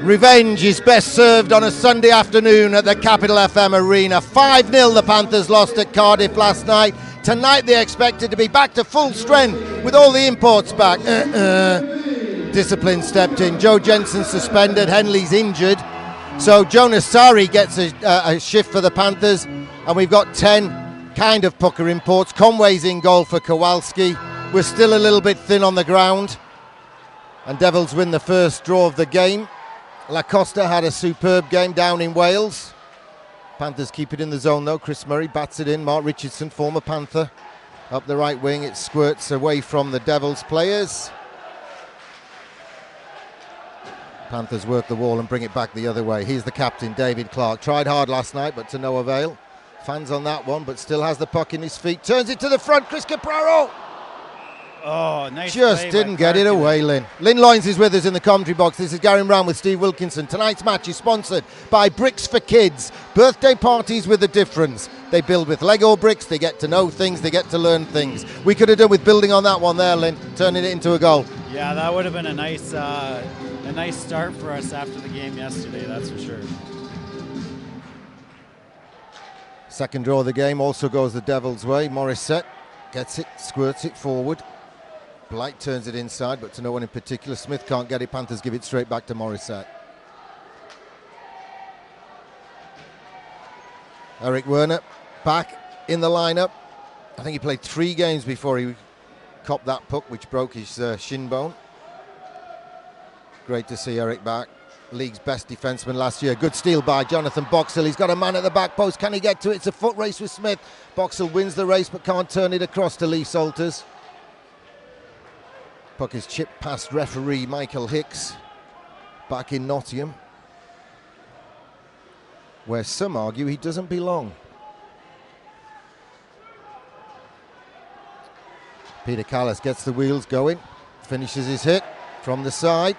Revenge is best served on a Sunday afternoon at the Capital FM Arena. 5-0 the Panthers lost at Cardiff last night. Tonight they're expected to be back to full strength with all the imports back. Discipline stepped in. Joe Jensen suspended. Henley's injured. So Jonas Sari gets a shift for the Panthers. And we've got 10 kind of pucker imports. Conway's in goal for Kowalski. We're still a little bit thin on the ground. And Devils win the first draw of the game. Lacosta had a superb game down in Wales. Panthers keep it in the zone though. Chris Murray bats it in. Mark Richardson, former Panther, up the right wing. It squirts away from the Devils players. Panthers work the wall and bring it back the other way. Here's the captain, David Clarke. Tried hard last night, but to no avail. Fans on that one, but still has the puck in his feet. Turns it to the front. Chris Capraro. Oh, nice. Just didn't get it away, Lynn. Lynn Loynes is with us in the commentary box. This is Gary Brown with Steve Wilkinson. Tonight's match is sponsored by Bricks for Kids. Birthday parties with a difference. They build with Lego bricks, they get to know things, they get to learn things. We could have done with building on that one there, Lynn, turning it into a goal. Yeah, that would have been a nice start for us after the game yesterday, that's for sure. Second draw of the game also goes the Devils' way. Morissette gets it, squirts it forward. Blight turns it inside, but to no one in particular. Smith can't get it. Panthers give it straight back to Morissette. Eric Werner back in the lineup. I think he played 3 games before he copped that puck, which broke his shin bone. Great to see Eric back. League's best defenseman last year. Good steal by Jonathan Boxall. He's got a man at the back post. Can he get to it? It's a foot race with Smith. Boxall wins the race, but can't turn it across to Lee Salters. Puck is chipped past referee Michael Hicks back in Nottingham, where some argue he doesn't belong. Peter Calais gets the wheels going, finishes his hit from the side.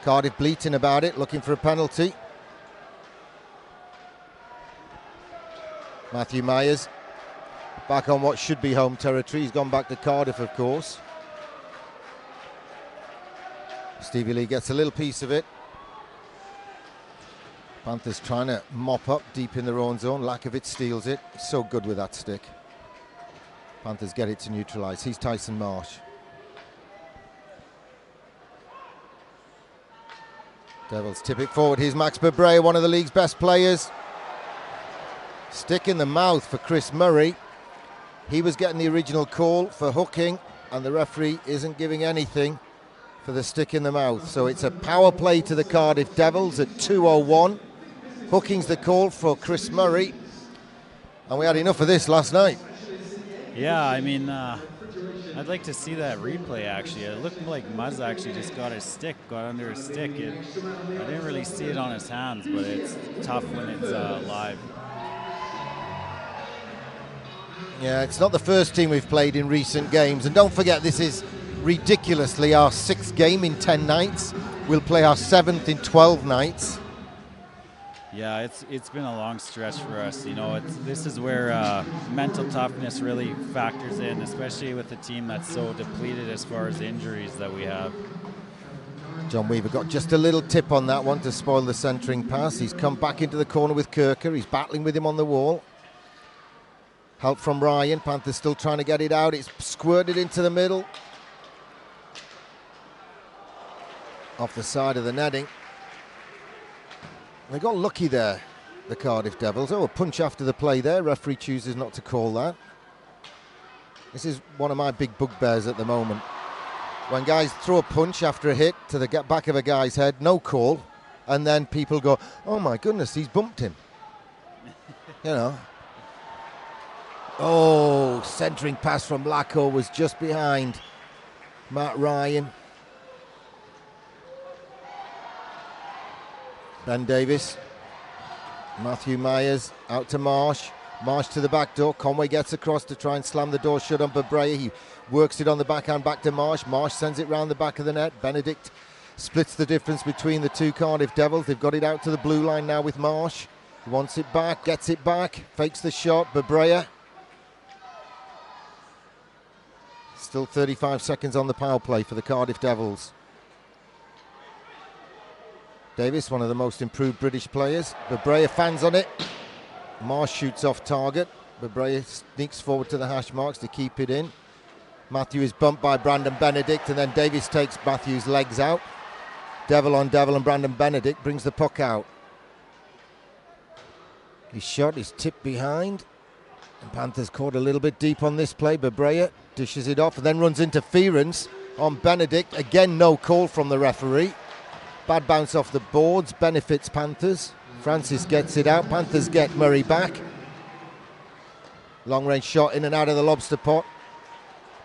Cardiff bleating about it, looking for a penalty. Matthew Myers back on what should be home territory. He's gone back to Cardiff, of course. Stevie Lee gets a little piece of it. Panthers trying to mop up deep in their own zone. Lakovic steals it. He's so good with that stick. Panthers get it to neutralise. He's Tyson Marsh. Devils tip it forward. Here's Max Brea, one of the league's best players. Stick in the mouth for Chris Murray. He was getting the original call for hooking, and the referee isn't giving anything for the stick in the mouth. So it's a power play to the Cardiff Devils at 2:01. Hooking's the call for Chris Murray. And we had enough of this last night. Yeah, I mean, I'd like to see that replay, actually. It looked like Muzz actually just got under his stick. I didn't really see it on his hands, but it's tough when it's live. Yeah, it's not the first team we've played in recent games. And don't forget, this is ridiculously our 6th game in 10 nights. We'll play our 7th in 12 nights. Yeah, it's been a long stretch for us. You know, this is where mental toughness really factors in, especially with a team that's so depleted as far as injuries that we have. John Weaver got just a little tip on that one to spoil the centering pass. He's come back into the corner with Kirker. He's battling with him on the wall. Help from Ryan. Panthers still trying to get it out. It's squirted into the middle. Off the side of the netting. They got lucky there, the Cardiff Devils. Oh, a punch after the play there. Referee chooses not to call that. This is one of my big bugbears at the moment. When guys throw a punch after a hit to the back of a guy's head, no call, and then people go, oh my goodness, he's bumped him. You know. Oh, centering pass from Lacko was just behind Matt Ryan. Ben Davis, Matthew Myers out to Marsh. Marsh to the back door. Conway gets across to try and slam the door shut on Brea. He works it on the backhand back to Marsh. Marsh sends it round the back of the net. Benedict splits the difference between the two Cardiff Devils. They've got it out to the blue line now with Marsh. He wants it back, gets it back, fakes the shot. Brea. Still 35 seconds on the power play for the Cardiff Devils. Davis, one of the most improved British players. Brea fans on it. Marsh shoots off target. Brea sneaks forward to the hash marks to keep it in. Matthew is bumped by Brandon Benedict, and then Davis takes Matthew's legs out. Devil on Devil, and Brandon Benedict brings the puck out. His shot is tipped behind. And Panthers caught a little bit deep on this play. Brea dishes it off and then runs interference on Benedict. Again, no call from the referee. Bad bounce off the boards, benefits Panthers. Francis gets it out. Panthers get Murray back. Long range shot in and out of the lobster pot.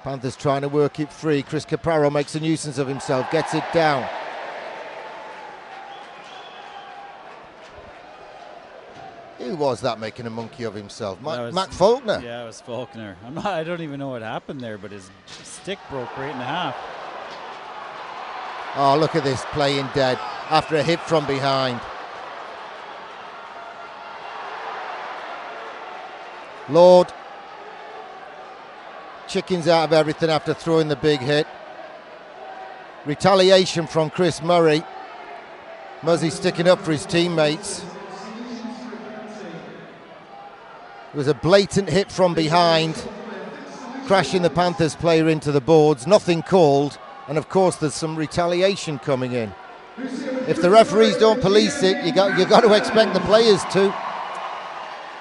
Panthers trying to work it free. Chris Capraro makes a nuisance of himself, gets it down. Who was that making a monkey of himself? Matt Faulkner? Yeah, it was Faulkner. I don't even know what happened there, but his stick broke right in half. Oh, look at this, playing dead after a hit from behind. Lord chickens out of everything after throwing the big hit. Retaliation from Chris Murray. Muzzy sticking up for his teammates. It was a blatant hit from behind, crashing the Panthers player into the boards. Nothing called, and of course there's some retaliation coming in. If the referees don't police it, you got to expect the players to.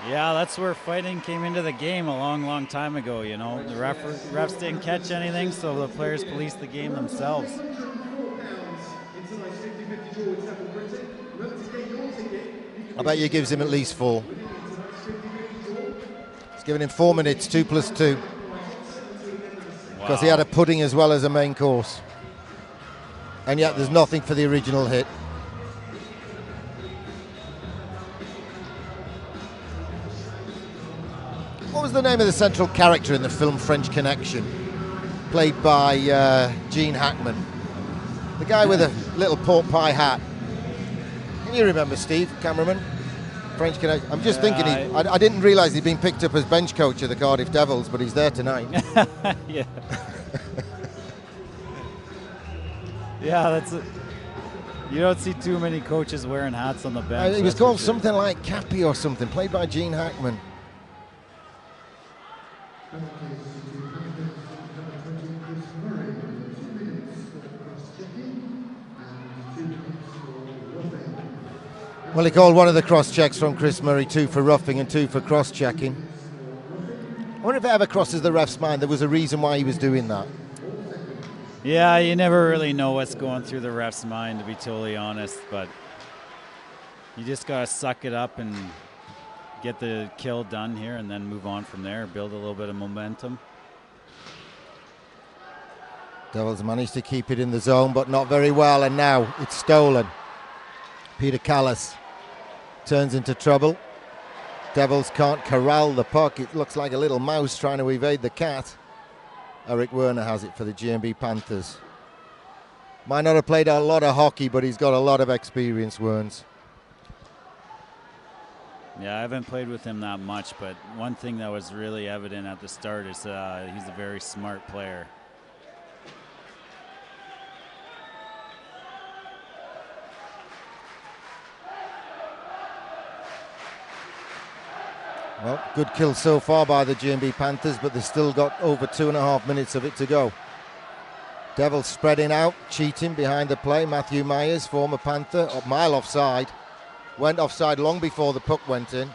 Yeah, that's where fighting came into the game a long time ago. You know, the refs didn't catch anything, so the players policed the game themselves. I bet you gives him at least 4. He's given him 4 minutes, 2 + 2. Because he had a pudding as well as a main course. And yet there's nothing for the original hit. What was the name of the central character in the film French Connection? Played by Gene Hackman. The guy with a little pork pie hat. Can you remember, Steve, cameraman? French Connection. I'm just thinking, I didn't realise he'd been picked up as bench coach of the Cardiff Devils, but he's there tonight. Yeah. Yeah, that's it. You don't see too many coaches wearing hats on the bench. He was called something like Cappy or something, played by Gene Hackman. Well, he called one of the cross-checks from Chris Murray, 2 for roughing and 2 for cross-checking. I wonder if it ever crosses the ref's mind there was a reason why he was doing that. Yeah, you never really know what's going through the ref's mind, to be totally honest, but you just got to suck it up and get the kill done here and then move on from there, build a little bit of momentum. Devils managed to keep it in the zone, but not very well, and now it's stolen. Peter Calais turns into trouble. Devils can't corral the puck. It looks like a little mouse trying to evade the cat. Eric Werner has it for the GMB Panthers. Might not have played a lot of hockey, but he's got a lot of experience, Werns. Yeah, I haven't played with him that much, but one thing that was really evident at the start is he's a very smart player. Well, good kill so far by the GMB Panthers, but they've still got over 2.5 minutes of it to go. Devils spreading out, cheating behind the play. Matthew Myers, former Panther, a mile offside. Went offside long before the puck went in.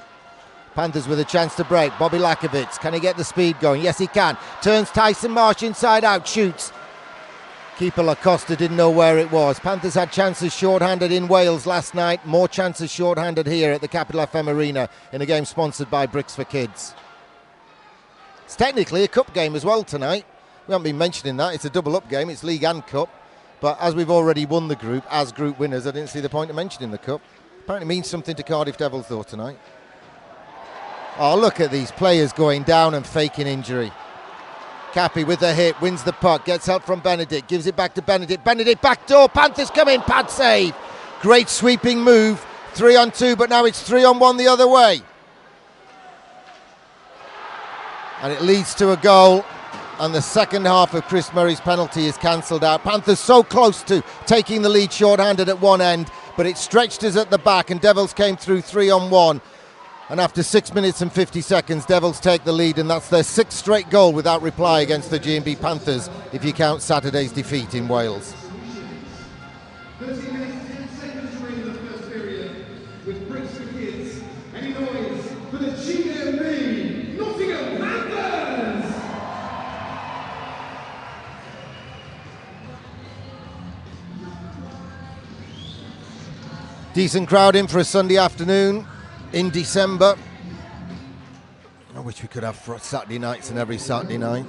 Panthers with a chance to break. Bobby Lakovitz, can he get the speed going? Yes, he can. Turns Tyson Marsh inside out, shoots. Keeper Lacosta didn't know where it was. Panthers had chances short-handed in Wales last night. More chances short-handed here at the Capital FM Arena in a game sponsored by Bricks for Kids. It's technically a cup game as well tonight. We haven't been mentioning that. It's a double-up game. It's league and cup. But as we've already won the group, as group winners, I didn't see the point of mentioning the cup. Apparently means something to Cardiff Devils, though, tonight. Oh, look at these players going down and faking injury. Cappy with the hit, wins the puck, gets help from Benedict, gives it back to Benedict. Benedict backdoor, Panthers come in, pad save. Great sweeping move, 3-on-2, but now it's 3-on-1 the other way. And it leads to a goal, and the second half of Chris Murray's penalty is cancelled out. Panthers so close to taking the lead short-handed at one end, but it stretched us at the back, and Devils came through 3-on-1. And after 6 minutes and 50 seconds, Devils take the lead, and that's their 6th straight goal without reply against the G&B Panthers, if you count Saturday's defeat in Wales. 30 minutes, 10 seconds remaining in the first period, with breaks for kids. Any noise for the G&B Nottingham Panthers! Decent crowd in for a Sunday afternoon in December. I wish we could have Saturday nights and every Saturday night.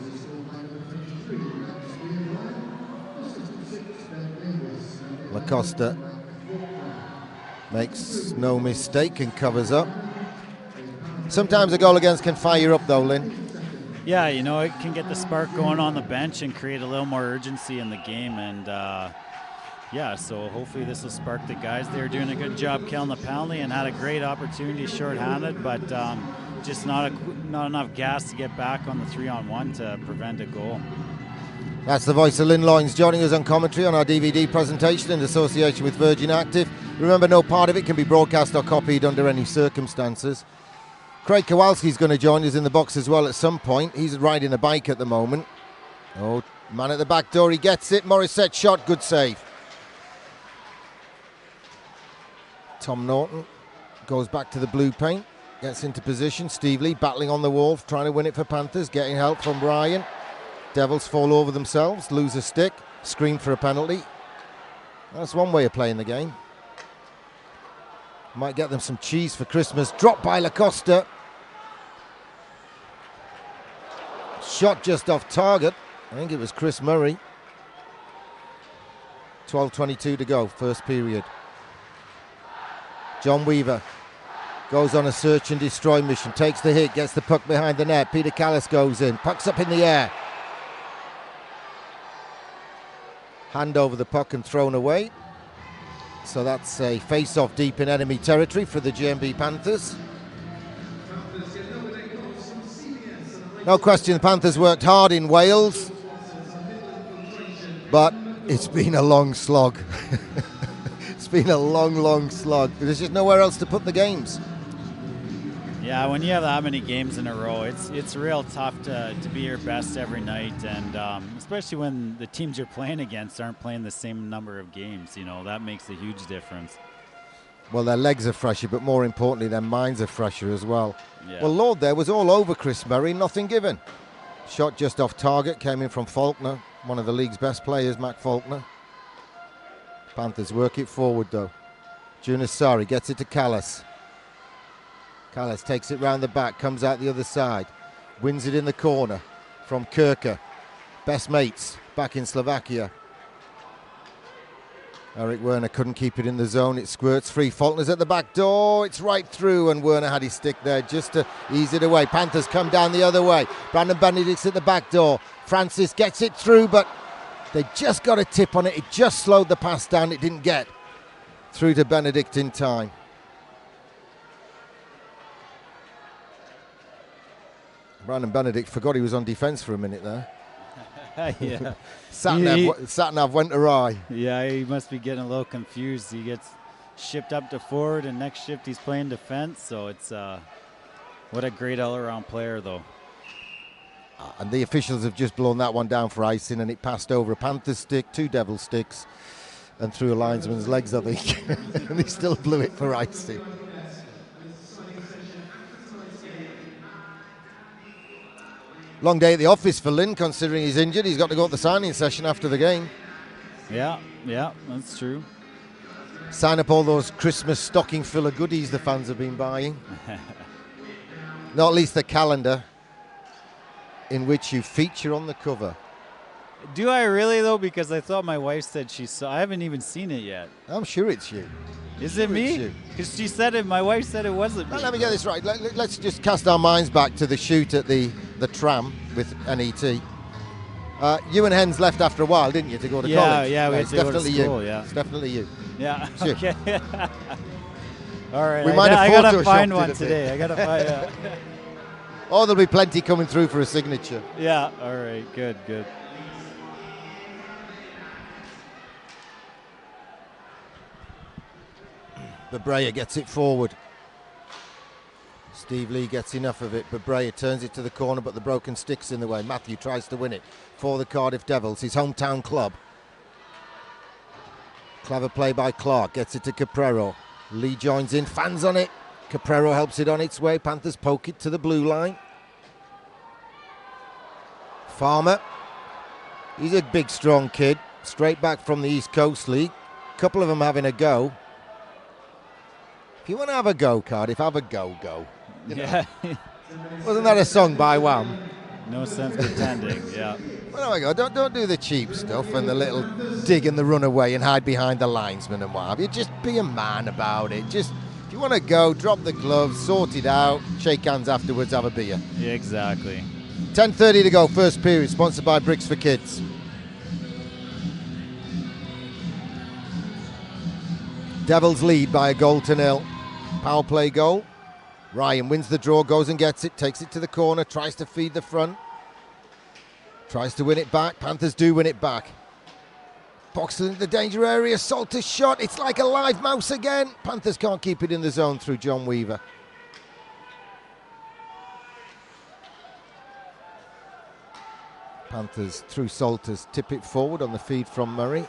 Lacosta makes no mistake and covers up. Sometimes a goal against can fire you up though, Lynn. Yeah, you know, it can get the spark going on the bench and create a little more urgency in the game. And yeah, so hopefully this will spark the guys. They were doing a good job killing the penalty and had a great opportunity short-handed, but just not enough gas to get back on the 3-on-1 to prevent a goal. That's the voice of Lynn Loynes joining us on commentary on our DVD presentation in association with Virgin Active. Remember, no part of it can be broadcast or copied under any circumstances. Craig Kowalski's going to join us in the box as well at some point. He's riding a bike at the moment. Oh, man at the back door, he gets it. Morissette shot, good save. Tom Norton goes back to the blue paint, gets into position. Steve Lee battling on the wall, trying to win it for Panthers, getting help from Brian. Devils fall over themselves, lose a stick, scream for a penalty. That's one way of playing the game. Might get them some cheese for Christmas. Dropped by Lacosta. Shot just off target. I think it was Chris Murray. 12:22 to go, first period. John Weaver goes on a search and destroy mission, takes the hit, gets the puck behind the net. Peter Calais goes in, puck's up in the air. Hand over the puck and thrown away. So that's a face-off deep in enemy territory for the G&B Panthers. No question, the Panthers worked hard in Wales, but it's been a long slog. It's been a long slog. There's just nowhere else to put the games. Yeah, when you have that many games in a row, it's real tough to be your best every night, and especially when the teams you're playing against aren't playing the same number of games. You know, that makes a huge difference. Well, their legs are fresher, but more importantly, their minds are fresher as well. Yeah. Well, Lord there was all over Chris Murray, nothing given. Shot just off target, came in from Faulkner, one of the league's best players, Mac Faulkner. Panthers work it forward though. Junasari gets it to Calais. Calais takes it round the back, comes out the other side, wins it in the corner from Kirker. Best mates back in Slovakia. Eric Werner couldn't keep it in the zone. It squirts free. Faulkner's at the back door. It's right through, and Werner had his stick there just to ease it away. Panthers come down the other way. Brandon Benedict's at the back door. Francis gets it through, but they just got a tip on it. It just slowed the pass down. It didn't get through to Benedict in time. Brandon Benedict forgot he was on defence for a minute there. Yeah. Sat-nav went awry. Yeah, he must be getting a little confused. He gets shipped up to forward, and next shift he's playing defense. So it's what a great all-around player, though. And the officials have just blown that one down for icing, and it passed over a Panthers stick, 2 Devil sticks, and through a linesman's legs, I think. And he still blew it for icing. Long day at the office for Lynn, considering he's injured. He's got to go at the signing session after the game. Yeah, that's true. Sign up all those Christmas stocking filler goodies the fans have been buying. Not least the calendar in which you feature on the cover. Do I really, though? Because I thought my wife said she saw. I haven't even seen it yet. I'm sure it's you. Is it me? Because she said it. My wife said it wasn't me. Let me get this right. Let's just cast our minds back to the shoot at the tram with NET. You and Hens left after a while, didn't you, to go to college? Yeah, we had to go to school, you. Yeah. It's definitely you. Yeah, okay. All right, We might have I got to photoshopped find it one a bit. today. I got to find Oh, there'll be plenty coming through for a signature. Yeah, all right, good. but Brea gets it forward. Steve Lee gets enough of it, but Brea turns it to the corner, but the broken stick's in the way. Matthew tries to win it for the Cardiff Devils, his hometown club. Clever play by Clarke, gets it to Caprero. Lee joins in, fans on it. Caprero helps it on its way. Panthers poke it to the blue line. Farmer, he's a big, strong kid, straight back from the East Coast League. A couple of them having a go. If you want to have a go, Cardiff, have a go. You know? Yeah. Wasn't that a song by Wham? No sense pretending, yeah. Well, there we go. Don't do the cheap stuff and the little dig and the run away and hide behind the linesman and what have you. Just be a man about it. Just, if you want to go, drop the gloves, sort it out, shake hands afterwards, have a beer. Yeah, exactly. 10:30 to go, first period, sponsored by Bricks for Kids. Devils lead by a goal to nil. Power play goal. Ryan wins the draw, goes and gets it, takes it to the corner, tries to feed the front. Tries to win it back. Panthers do win it back. Boxel into the danger area. Salter's shot. It's like a live mouse again. Panthers can't keep it in the zone through John Weaver. Panthers through Salters tip it forward on the feed from Murray.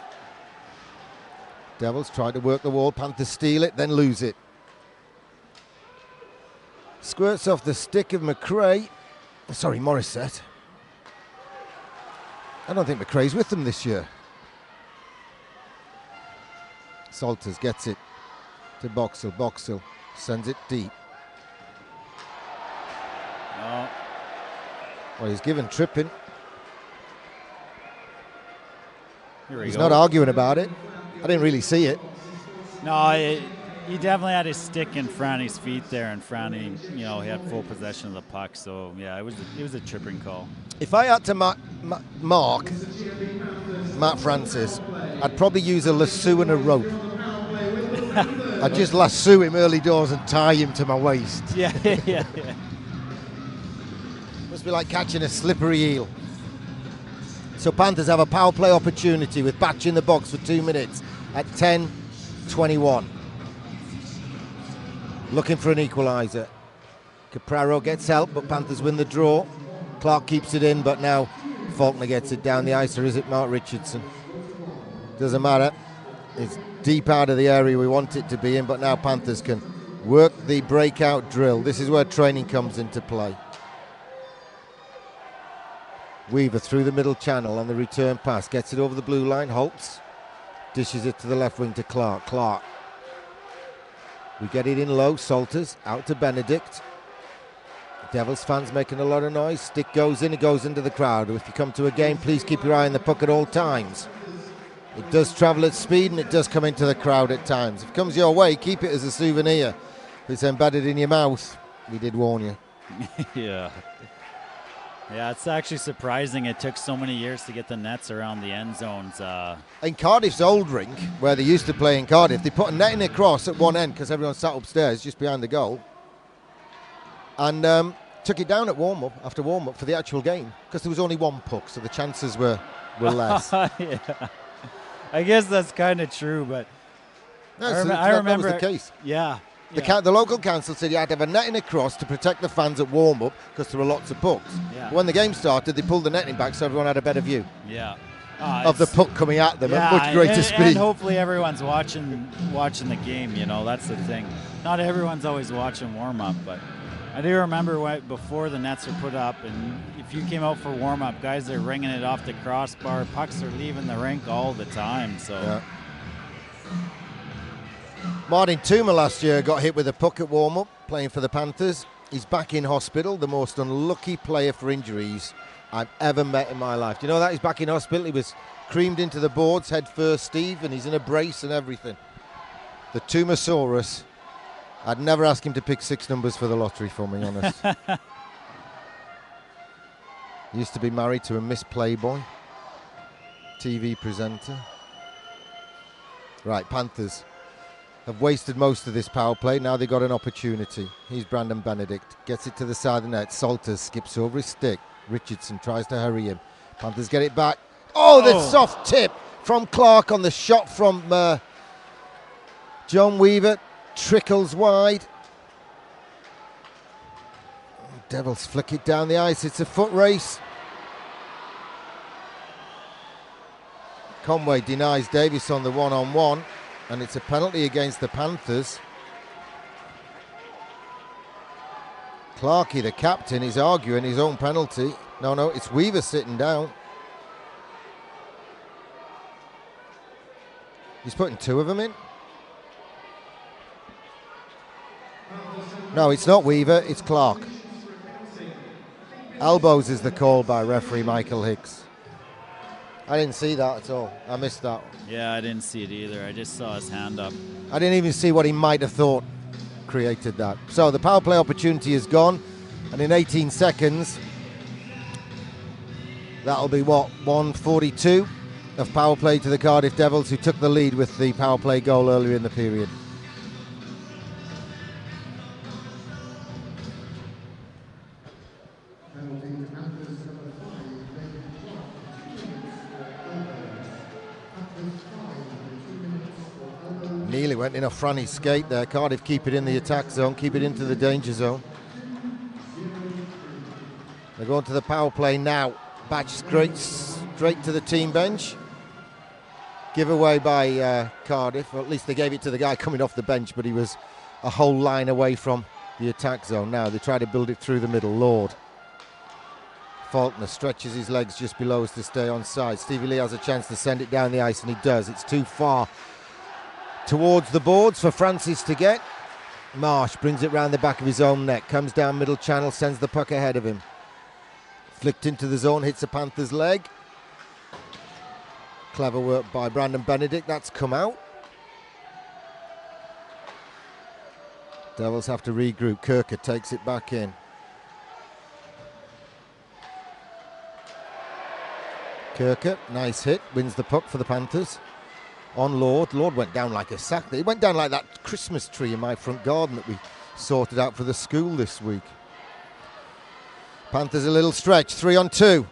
Devils try to work the wall. Panthers steal it, then lose it. Squirts off the stick of Morissette. I don't think McRae's with them this year. Salters gets it to Boxel. Boxel sends it deep. Oh. Well, he's given tripping. He's not arguing about it. I didn't really see it. No, he definitely had his stick in Franny's feet there, and Franny, he had full possession of the puck. So yeah, it was a tripping call. If I had to mark Matt Francis, I'd probably use a lasso and a rope. I'd just lasso him early doors and tie him to my waist. Yeah. Must be like catching a slippery eel. So Panthers have a power play opportunity with Batch in the box for 2 minutes at 10:21. Looking for an equaliser. Caprero gets help, but Panthers win the draw. Clarke keeps it in, but now Faulkner gets it down the ice, or is it Mark Richardson? Doesn't matter. It's deep out of the area we want it to be in, but now Panthers can work the breakout drill. This is where training comes into play. Weaver through the middle channel on the return pass. Gets it over the blue line. Holtz dishes it to the left wing to Clarke. Clarke. We get it in low. Salters out to Benedict. Devils fans making a lot of noise. Stick goes in. It goes into the crowd. If you come to a game, please keep your eye on the puck at all times. It does travel at speed and it does come into the crowd at times. If it comes your way, keep it as a souvenir. If it's embedded in your mouth, we did warn you. Yeah, it's actually surprising it took so many years to get the nets around the end zones. In Cardiff's old rink, where they used to play in Cardiff, they put a netting across at one end because everyone sat upstairs just behind the goal. And took it down at warm-up, after warm-up for the actual game, because there was only one puck, so the chances were less. Yeah. I guess that's kind of true, but No, I remember that was the case. Yeah. The local council said you had to have a netting across to protect the fans at warm-up because there were lots of pucks. Yeah. When the game started, they pulled the netting back so everyone had a better view of the puck coming at them at much greater speed. And hopefully everyone's watching the game, that's the thing. Not everyone's always watching warm-up, but I do remember before the nets were put up, and if you came out for warm-up, guys are ringing it off the crossbar, pucks are leaving the rink all the time. So. Yeah. Martin Tuma last year got hit with a puck at warm-up, playing for the Panthers. He's back in hospital, the most unlucky player for injuries I've ever met in my life. Do you know that? He's back in hospital. He was creamed into the boards head first, Steve, and he's in a brace and everything. The Tumasaurus. I'd never ask him to pick 6 numbers for the lottery for me, honest. Used to be married to a Miss Playboy TV presenter. Right, Panthers have wasted most of this power play. Now they've got an opportunity. Here's Brandon Benedict. Gets it to the side of the net. Salters skips over his stick. Richardson tries to hurry him. Panthers get it back. Oh, the soft tip from Clarke on the shot from John Weaver. trickles wide. Devils flick it down the ice. It's a foot race. Conway denies Davis on the one-on-one, and it's a penalty against the Panthers. Clarke, the captain, is arguing his own penalty. No, it's Weaver sitting down. He's putting two of them in. No, it's not Weaver, it's Clarke. Elbows is the call by referee Michael Hicks. I didn't see that at all. I missed that. Yeah, I didn't see it either. I just saw his hand up. I didn't even see what he might have thought created that. So the power play opportunity is gone, and in 18 seconds, that'll be what, 1:42 of power play to the Cardiff Devils, who took the lead with the power play goal earlier in the period. Nearly went in a franny skate there. Cardiff keep it in the attack zone, keep it into the danger zone. They're going to the power play now. Batch straight to the team bench. Give away by Cardiff, or at least they gave it to the guy coming off the bench, but he was a whole line away from the attack zone. Now they try to build it through the middle. Lord. Faulkner stretches his legs just below us to stay on side. Stevie Lee has a chance to send it down the ice, and he does. It's too far towards the boards for Francis to get. Marsh brings it round the back of his own net, comes down middle channel, sends the puck ahead of him. Flicked into the zone, hits a Panther's leg. Clever work by Brandon Benedict, that's come out. Devils have to regroup. Clarke takes it back in. Clarke, nice hit, wins the puck for the Panthers. On Lord. Lord went down like a sack. He went down like that Christmas tree in my front garden that we sorted out for the school this week. Panthers a little stretch, 3-on-2.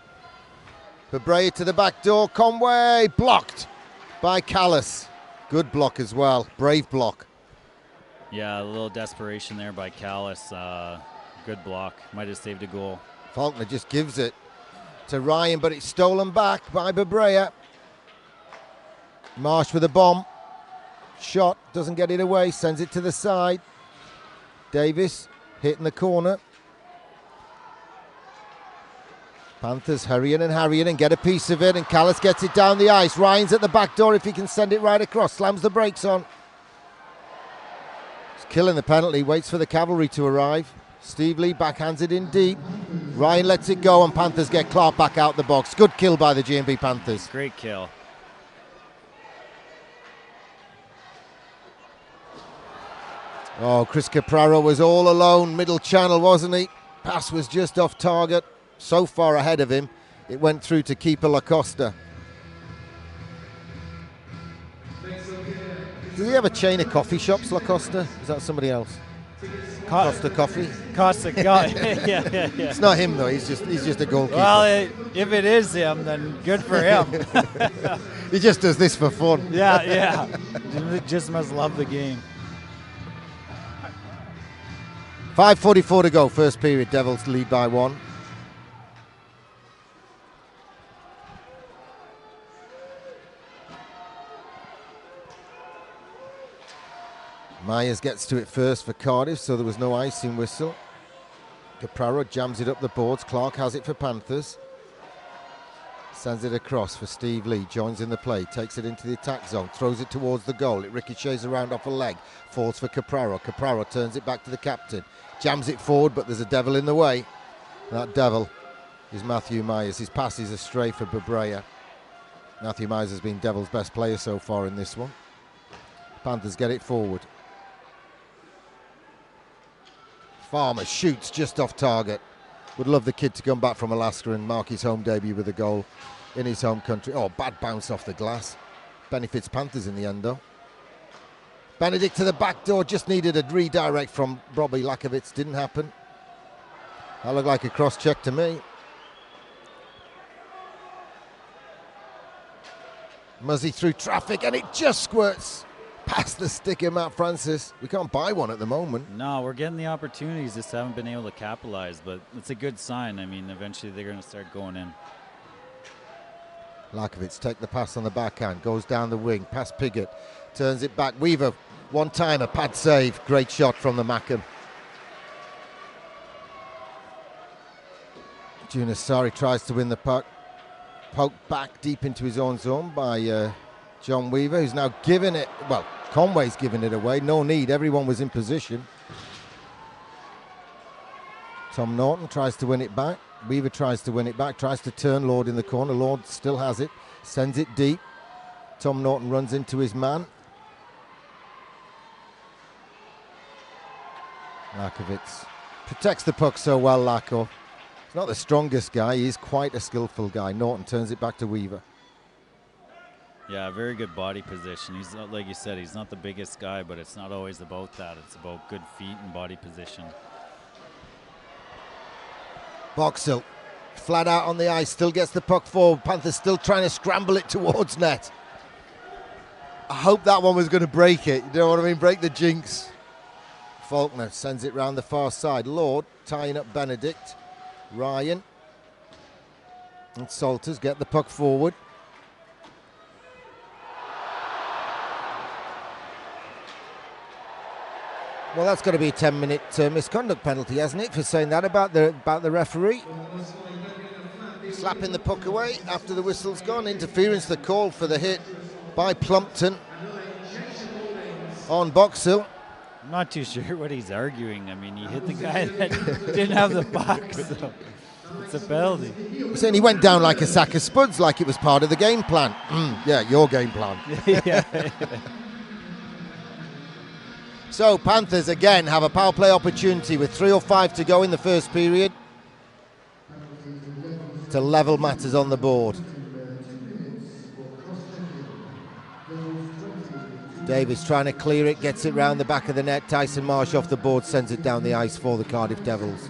Brea to the back door. Conway blocked by Calais. Good block as well. Brave block. Yeah, a little desperation there by Calais. Good block. Might have saved a goal. Faulkner just gives it to Ryan, but it's stolen back by Brea. Marsh with a bomb. Shot, doesn't get it away, sends it to the side. Davis hitting the corner. Panthers hurrying and get a piece of it, and Calais gets it down the ice. Ryan's at the back door if he can send it right across. Slams the brakes on. He's killing the penalty, waits for the cavalry to arrive. Steve Lee backhands it in deep. Ryan lets it go, and Panthers get Clarke back out the box. Good kill by the G&B Panthers. Great kill. Oh, Chris Capraro was all alone, middle channel, wasn't he? Pass was just off target. So far ahead of him, it went through to keeper Lacosta. Does he have a chain of coffee shops, Lacosta? Is that somebody else? Costa Coffee? Costa Coffee. yeah. It's not him though. He's just a goalkeeper. Well, if it is him, then good for him. He just does this for fun. Yeah. Just must love the game. 5:44 to go, first period. Devils lead by 1. Myers gets to it first for Cardiff, so there was no icing whistle. Capraro jams it up the boards. Clarke has it for Panthers. Sends it across for Steve Lee. Joins in the play. Takes it into the attack zone. Throws it towards the goal. It ricochets around off a leg. Falls for Capraro. Capraro turns it back to the captain. Jams it forward, but there's a devil in the way. That devil is Matthew Myers. His pass is astray for Brea. Matthew Myers has been Devils' best player so far in this one. Panthers get it forward. Farmer shoots just off target. Would love the kid to come back from Alaska and mark his home debut with a goal in his home country. Oh, bad bounce off the glass. Benefits Panthers in the end, though. Benedict to the back door. Just needed a redirect from Robbie Lakovitz. Didn't happen. That looked like a cross-check to me. Muzzy through traffic, and it just squirts Past the stick of Matt Francis. We can't buy one at the moment. No, we're getting the opportunities, just haven't been able to capitalize, but it's a good sign. I mean, eventually they're going to start going in. Larkovic take the pass on the backhand, goes down the wing, past Piggott, turns it back. Weaver, one-timer, pad save. Great shot from the Mackem. Junasari tries to win the puck. Poked back deep into his own zone by John Weaver, who's now giving it, well, Conway's giving it away. No need, everyone was in position. Tom Norton tries to win it back. Weaver tries to win it back, tries to turn Lord in the corner. Lord still has it, sends it deep. Tom Norton runs into his man. Larkovic protects the puck so well, Larko. He's not the strongest guy, he's quite a skillful guy. Norton turns it back to Weaver. Yeah, very good body position. He's not, like you said, he's not the biggest guy, but it's not always about that. It's about good feet and body position. Boxall, flat out on the ice, still gets the puck forward. Panthers still trying to scramble it towards net. I hope that one was going to break it. You know what I mean? Break the jinx. Faulkner sends it round the far side. Lord tying up Benedict. Ryan and Salters get the puck forward. Well, that's got to be a 10-minute misconduct penalty, hasn't it, for saying that about the referee? Slapping the puck away after the whistle's gone. Interference, the call for the hit by Plumpton on Boxall. I'm not too sure what he's arguing. I mean, he hit the guy that didn't have the puck, so it's a penalty. He's saying he went down like a sack of spuds, like it was part of the game plan. Yeah, your game plan. Yeah. So Panthers again have a power play opportunity with 3:05 to go in the first period to level matters on the board. Davis trying to clear it, gets it round the back of the net. Tyson Marsh off the board, sends it down the ice for the Cardiff Devils.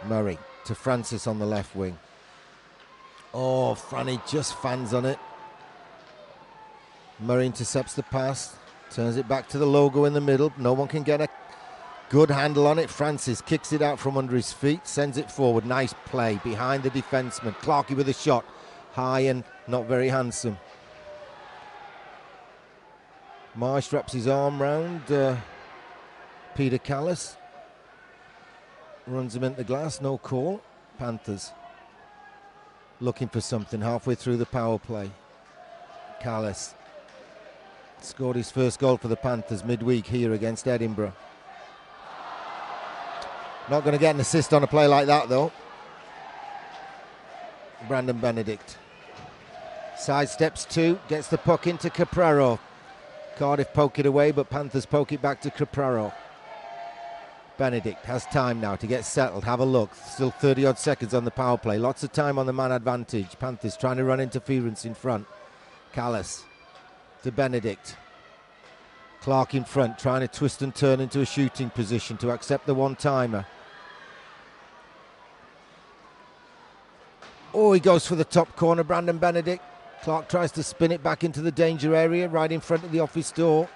Murray to Francis on the left wing. Oh, Franny just fans on it. Murray intercepts the pass, turns it back to the logo in the middle. No one can get a good handle on it. Francis kicks it out from under his feet, sends it forward. Nice play behind the defenseman. Clarke with a shot, high and not very handsome. Marsh wraps his arm round Peter Calais. Runs him into the glass, no call. Panthers looking for something halfway through the power play. Calais scored his first goal for the Panthers midweek here against Edinburgh. Not going to get an assist on a play like that though. Brandon Benedict sidesteps two, gets the puck into Capraro. Cardiff poke it away, but Panthers poke it back to Capraro. Benedict has time now to get settled. Have a look. Still 30-odd seconds on the power play. Lots of time on the man advantage. Panthers trying to run interference in front. Calais to Benedict. Clarke in front, trying to twist and turn into a shooting position to accept the one-timer. Oh, he goes for the top corner, Brandon Benedict. Clarke tries to spin it back into the danger area, right in front of the office door.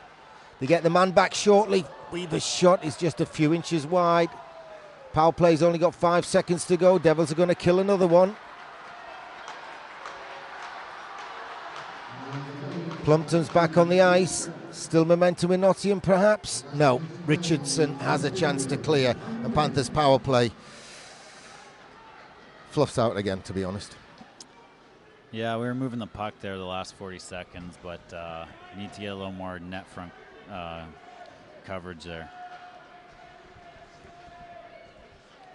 They get the man back shortly. Weaver's shot is just a few inches wide. Power play's only got 5 seconds to go. Devils are going to kill another one. Plumpton's back on the ice. Still momentum in Nottingham, perhaps? No. Richardson has a chance to clear. And Panthers power play fluffs out again, to be honest. Yeah, we were moving the puck there the last 40 seconds, but need to get a little more net front coverage there.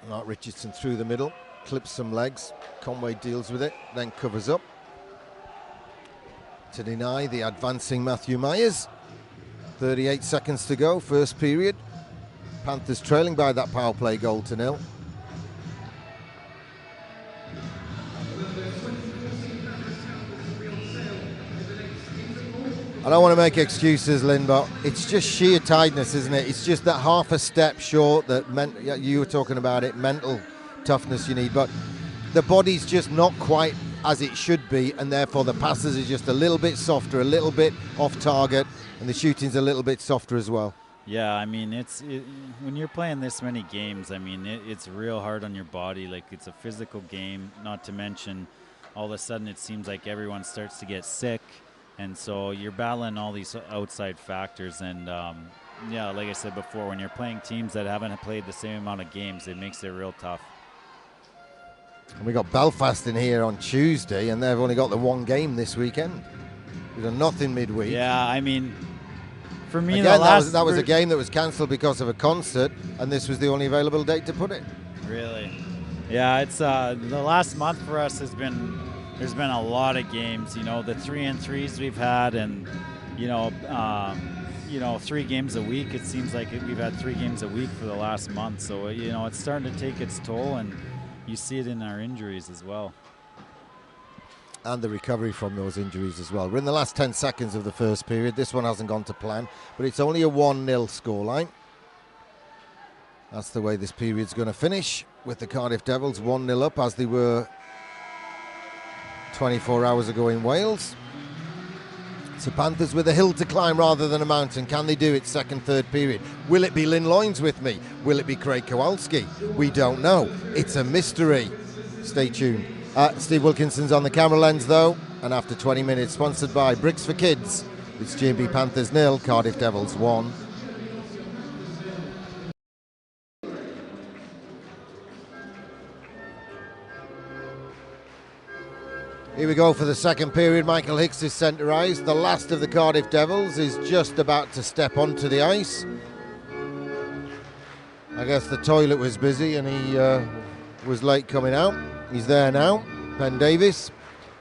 Mark Richardson through the middle, clips some legs. Conway deals with it, then covers up to deny the advancing Matthew Myers. 38 seconds to go, first period. Panthers trailing by that power play goal to 0. I don't want to make excuses, Lynn, but it's just sheer tiredness, isn't it? It's just that half a step short that you were talking about it, mental toughness you need, but the body's just not quite as it should be, and therefore the passes are just a little bit softer, a little bit off target, and the shooting's a little bit softer as well. Yeah, I mean, when you're playing this many games, I mean, it's real hard on your body. Like, it's a physical game, not to mention all of a sudden it seems like everyone starts to get sick. And so you're battling all these outside factors. And, yeah, like I said before, when you're playing teams that haven't played the same amount of games, it makes it real tough. And we got Belfast in here on Tuesday, and they've only got the one game this weekend. We've done nothing midweek. Yeah, I mean, for me, again, that was a game that was cancelled because of a concert, and this was the only available date to put it. Really? Yeah, it's the last month for us there's been a lot of games. You know, the 3-and-3s we've had, and you know, 3 games a week. It seems like we've had 3 games a week for the last month. So you know, it's starting to take its toll, and you see it in our injuries as well. And the recovery from those injuries as well. We're in the last 10 seconds of the first period. This one hasn't gone to plan, but it's only a 1-0 scoreline. That's the way this period's going to finish, with the Cardiff Devils 1-0 up, as they were 24 hours ago in Wales. So Panthers with a hill to climb rather than a mountain. Can they do it second, third period? Will it be Lynn Loynes with me? Will it be Craig Kowalski? We don't know. It's a mystery. Stay tuned. Steve Wilkinson's on the camera lens though, and after 20 minutes, sponsored by Bricks for Kids, it's G&B Panthers 0, Cardiff Devils 1. Here we go for the second period. Michael Hicks is centre ice. The last of the Cardiff Devils is just about to step onto the ice. I guess the toilet was busy and he was late coming out. He's there now, Ben Davies.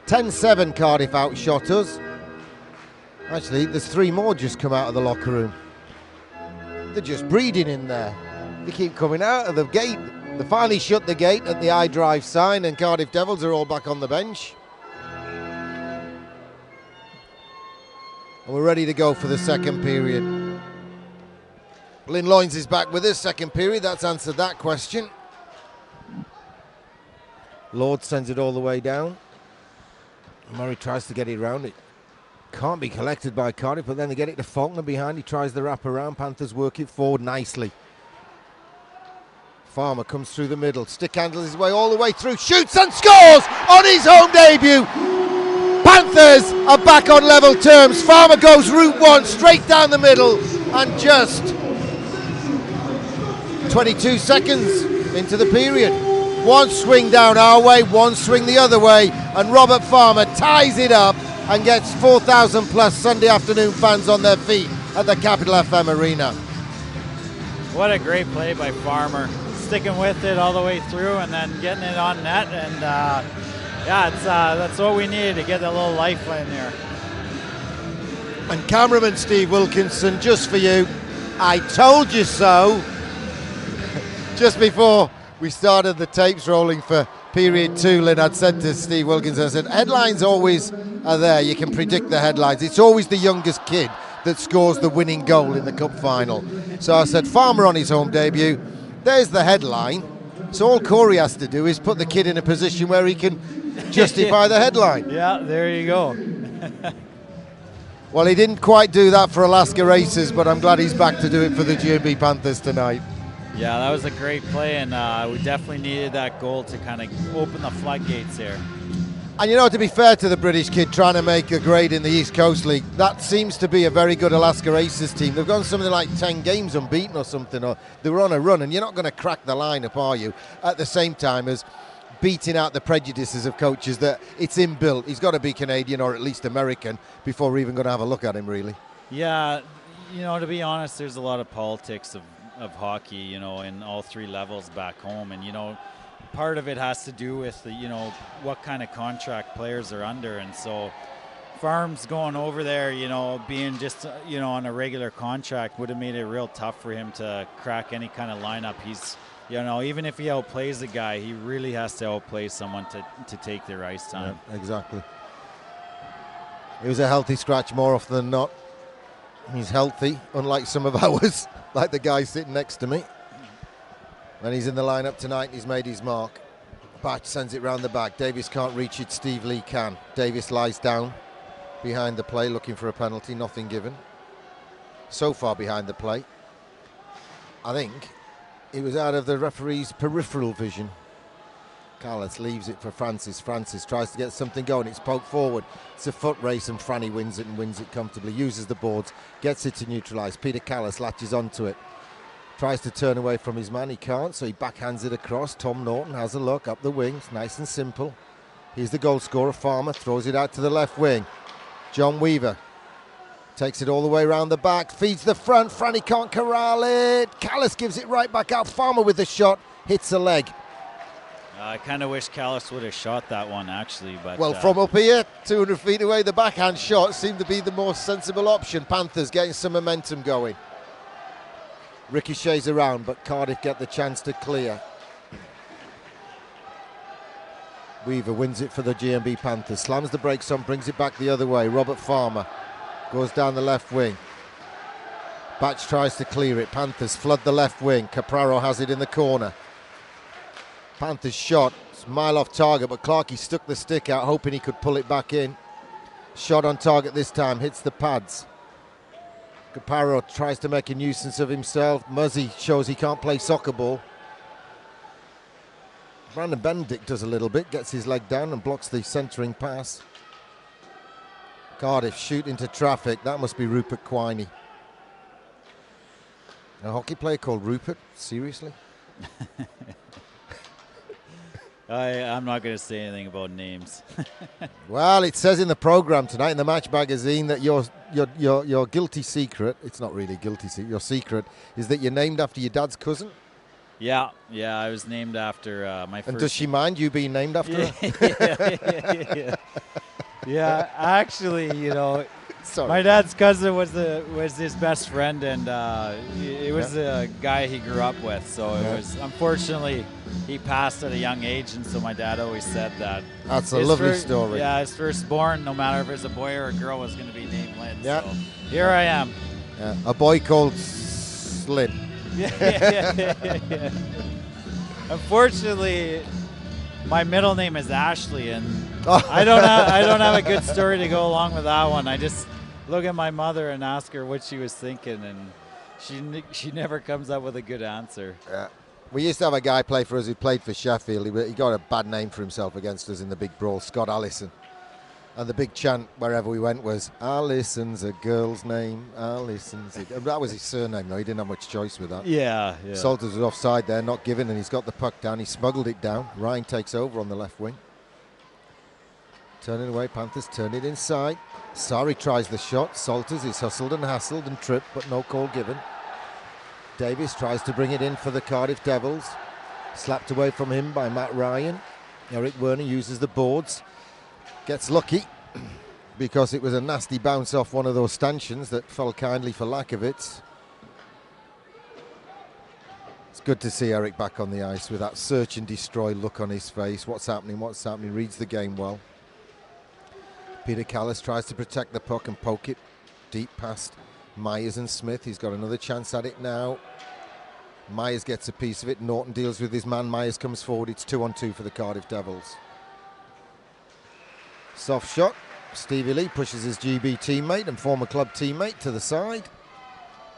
10-7 Cardiff outshot us. Actually, there's 3 more just come out of the locker room. They're just breeding in there. They keep coming out of the gate. They finally shut the gate at the I Drive sign, and Cardiff Devils are all back on the bench. And we're ready to go for the second period. Lynn Loynes is back with us, second period. That's answered that question. Lord sends it all the way down. Murray tries to get it around it. Can't be collected by Cardiff, but then they get it to Faulkner behind. He tries the wrap around. Panthers work it forward nicely. Farmer comes through the middle. Stick handles his way all the way through. Shoots and scores on his home debut. Panthers are back on level terms. Farmer goes route 1 straight down the middle, and just 22 seconds into the period. One swing down our way, one swing the other way, and Robert Farmer ties it up and gets 4,000 plus Sunday afternoon fans on their feet at the Capital FM Arena. What a great play by Farmer, sticking with it all the way through and then getting it on net, and yeah, that's what we needed to get that little lifeline there. And cameraman Steve Wilkinson, just for you, I told you so. Just before we started the tapes rolling for period 2, Lynn, I'd said to Steve Wilkinson, I said, headlines always are there. You can predict the headlines. It's always the youngest kid that scores the winning goal in the cup final. So I said, Farmer on his home debut, there's the headline. So all Corey has to do is put the kid in a position where he can justify the headline. Yeah, there you go. Well, he didn't quite do that for Alaska Racers, but I'm glad he's back to do it for the G&B Panthers tonight. Yeah, that was a great play, and we definitely needed that goal to kind of open the floodgates here. And you know, to be fair to the British kid trying to make a grade in the East Coast League, that seems to be a very good Alaska Racers team. They've gone something like 10 games unbeaten or something, or they were on a run, and you're not going to crack the lineup, are you? At the same time as beating out the prejudices of coaches that it's inbuilt. He's got to be Canadian or at least American before we're even going to have a look at him, really. Yeah, you know, to be honest, there's a lot of politics of hockey, you know, in all 3 levels back home, and you know, part of it has to do with the, you know, what kind of contract players are under, and so Farm's going over there, you know, being just, you know, on a regular contract would have made it real tough for him to crack any kind of lineup. He's, you know, even if he outplays the guy, he really has to outplay someone to take their ice time. Yeah, exactly. It was a healthy scratch more often than not. He's healthy, unlike some of ours, like the guy sitting next to me. And he's in the lineup tonight. He's made his mark. Batch sends it round the back. Davis can't reach it. Steve Lee can. Davis lies down behind the play, looking for a penalty. Nothing given. So far behind the play. I think it was out of the referee's peripheral vision. Calais leaves it for Francis. Francis tries to get something going. It's poked forward. It's a foot race and Franny wins it and wins it comfortably. Uses the boards. Gets it to neutralise. Peter Calais latches onto it. Tries to turn away from his man. He can't, so he backhands it across. Tom Norton has a look up the wing. It's nice and simple. Here's the goal scorer, Farmer. Throws it out to the left wing. John Weaver takes it all the way around the back. Feeds the front. Franny can't corral it. Calais gives it right back out. Farmer with the shot. Hits a leg. I kind of wish Calais would have shot that one, actually. But well, from up here, 200 feet away, the backhand shot seemed to be the more sensible option. Panthers getting some momentum going. Ricochets around, but Cardiff get the chance to clear. Weaver wins it for the GMB Panthers. Slams the brakes on, brings it back the other way. Robert Farmer goes down the left wing. Batch tries to clear it. Panthers flood the left wing. Capraro has it in the corner. Panthers shot. It's a mile off target, but Clarke stuck the stick out, hoping he could pull it back in. Shot on target this time. Hits the pads. Capraro tries to make a nuisance of himself. Muzzy shows he can't play soccer ball. Brandon Benedict does a little bit, gets his leg down and blocks the centering pass. Cardiff shoot into traffic. That must be Rupert Quiney. A hockey player called Rupert? Seriously? I'm not going to say anything about names. Well, it says in the program tonight in the Match magazine that your guilty secret, it's not really a guilty secret, your secret is that you're named after your dad's cousin. Yeah, I was named after my first. And does she mind you being named after her? Yeah, actually, Sorry. My dad's cousin was his best friend, and it was a guy he grew up with. So it was, unfortunately, he passed at a young age, and so my dad always said that. That's a lovely story. Yeah, his firstborn, no matter if it's a boy or a girl, was going to be named Lynn. Yeah. So here I am. Yeah. A boy called Slin. Yeah. Unfortunately, my middle name is Ashley, and I don't have a good story to go along with that one. I just look at my mother and ask her what she was thinking, and she never comes up with a good answer. Yeah. We used to have a guy play for us who played for Sheffield. He got a bad name for himself against us in the big brawl, Scott Allison. And the big chant wherever we went was, Allison's a girl's name, Allison's a... That was his surname, though. He didn't have much choice with that. Yeah. Salters was offside there, not given, and he's got the puck down. He smuggled it down. Ryan takes over on the left wing. Turning away, Panthers turn it inside. Sari tries the shot. Salters is hustled and hassled and tripped, but no call given. Davis tries to bring it in for the Cardiff Devils. Slapped away from him by Matt Ryan. Eric Werner uses the boards. Gets lucky because it was a nasty bounce off one of those stanchions that fell kindly for lack of it. It's good to see Eric back on the ice with that search and destroy look on his face. What's happening? Reads the game well. Peter Calais tries to protect the puck and poke it deep past Myers and Smith. He's got another chance at it now. Myers gets a piece of it. Norton deals with his man. Myers comes forward. It's 2-on-2 for the Cardiff Devils. Soft shot. Stevie Lee pushes his GB teammate and former club teammate to the side.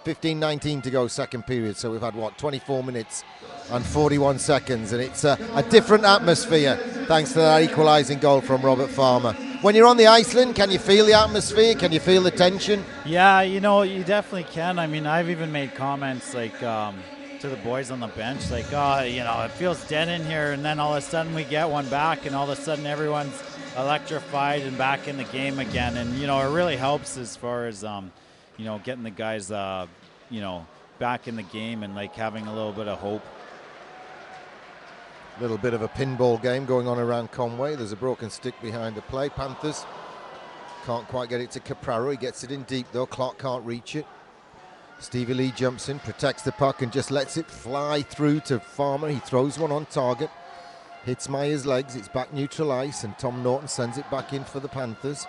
15:19 to go, second period. So we've had, 24 minutes and 41 seconds. And it's a different atmosphere thanks to that equalising goal from Robert Farmer. When you're on the Iceland, can you feel the atmosphere? Can you feel the tension? Yeah, you definitely can. I mean, I've even made comments like to the boys on the bench, like, it feels dead in here. And then all of a sudden we get one back, and all of a sudden everyone's electrified and back in the game again. And, it really helps as far as, getting the guys, back in the game and, like, having a little bit of hope. Little bit of a pinball game going on around Conway. There's a broken stick behind the play. Panthers can't quite get it to Capraro. He gets it in deep, though. Clarke can't reach it. Stevie Lee jumps in, protects the puck, and just lets it fly through to Farmer. He throws one on target. Hits Myers' legs. It's back neutral ice, and Tom Norton sends it back in for the Panthers.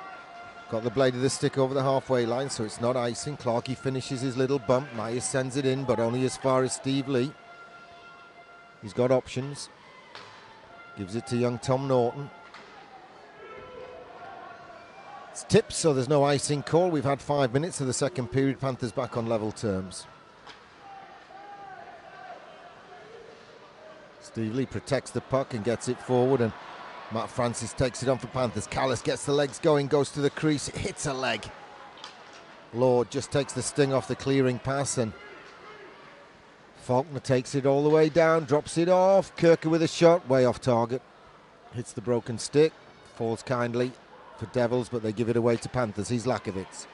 Got the blade of the stick over the halfway line, so it's not icing. Clarke finishes his little bump. Myers sends it in, but only as far as Steve Lee. He's got options. Gives it to young Tom Norton. It's tipped, so there's no icing call. We've had 5 minutes of the second period. Panthers back on level terms. Steve Lee protects the puck and gets it forward, and Matt Francis takes it on for Panthers. Calais gets the legs going, goes to the crease, it hits a leg. Lord just takes the sting off the clearing pass, and Faulkner takes it all the way down, drops it off. Clarke with a shot, way off target. Hits the broken stick, falls kindly for Devils, but they give it away to Panthers. He's Lakovitz.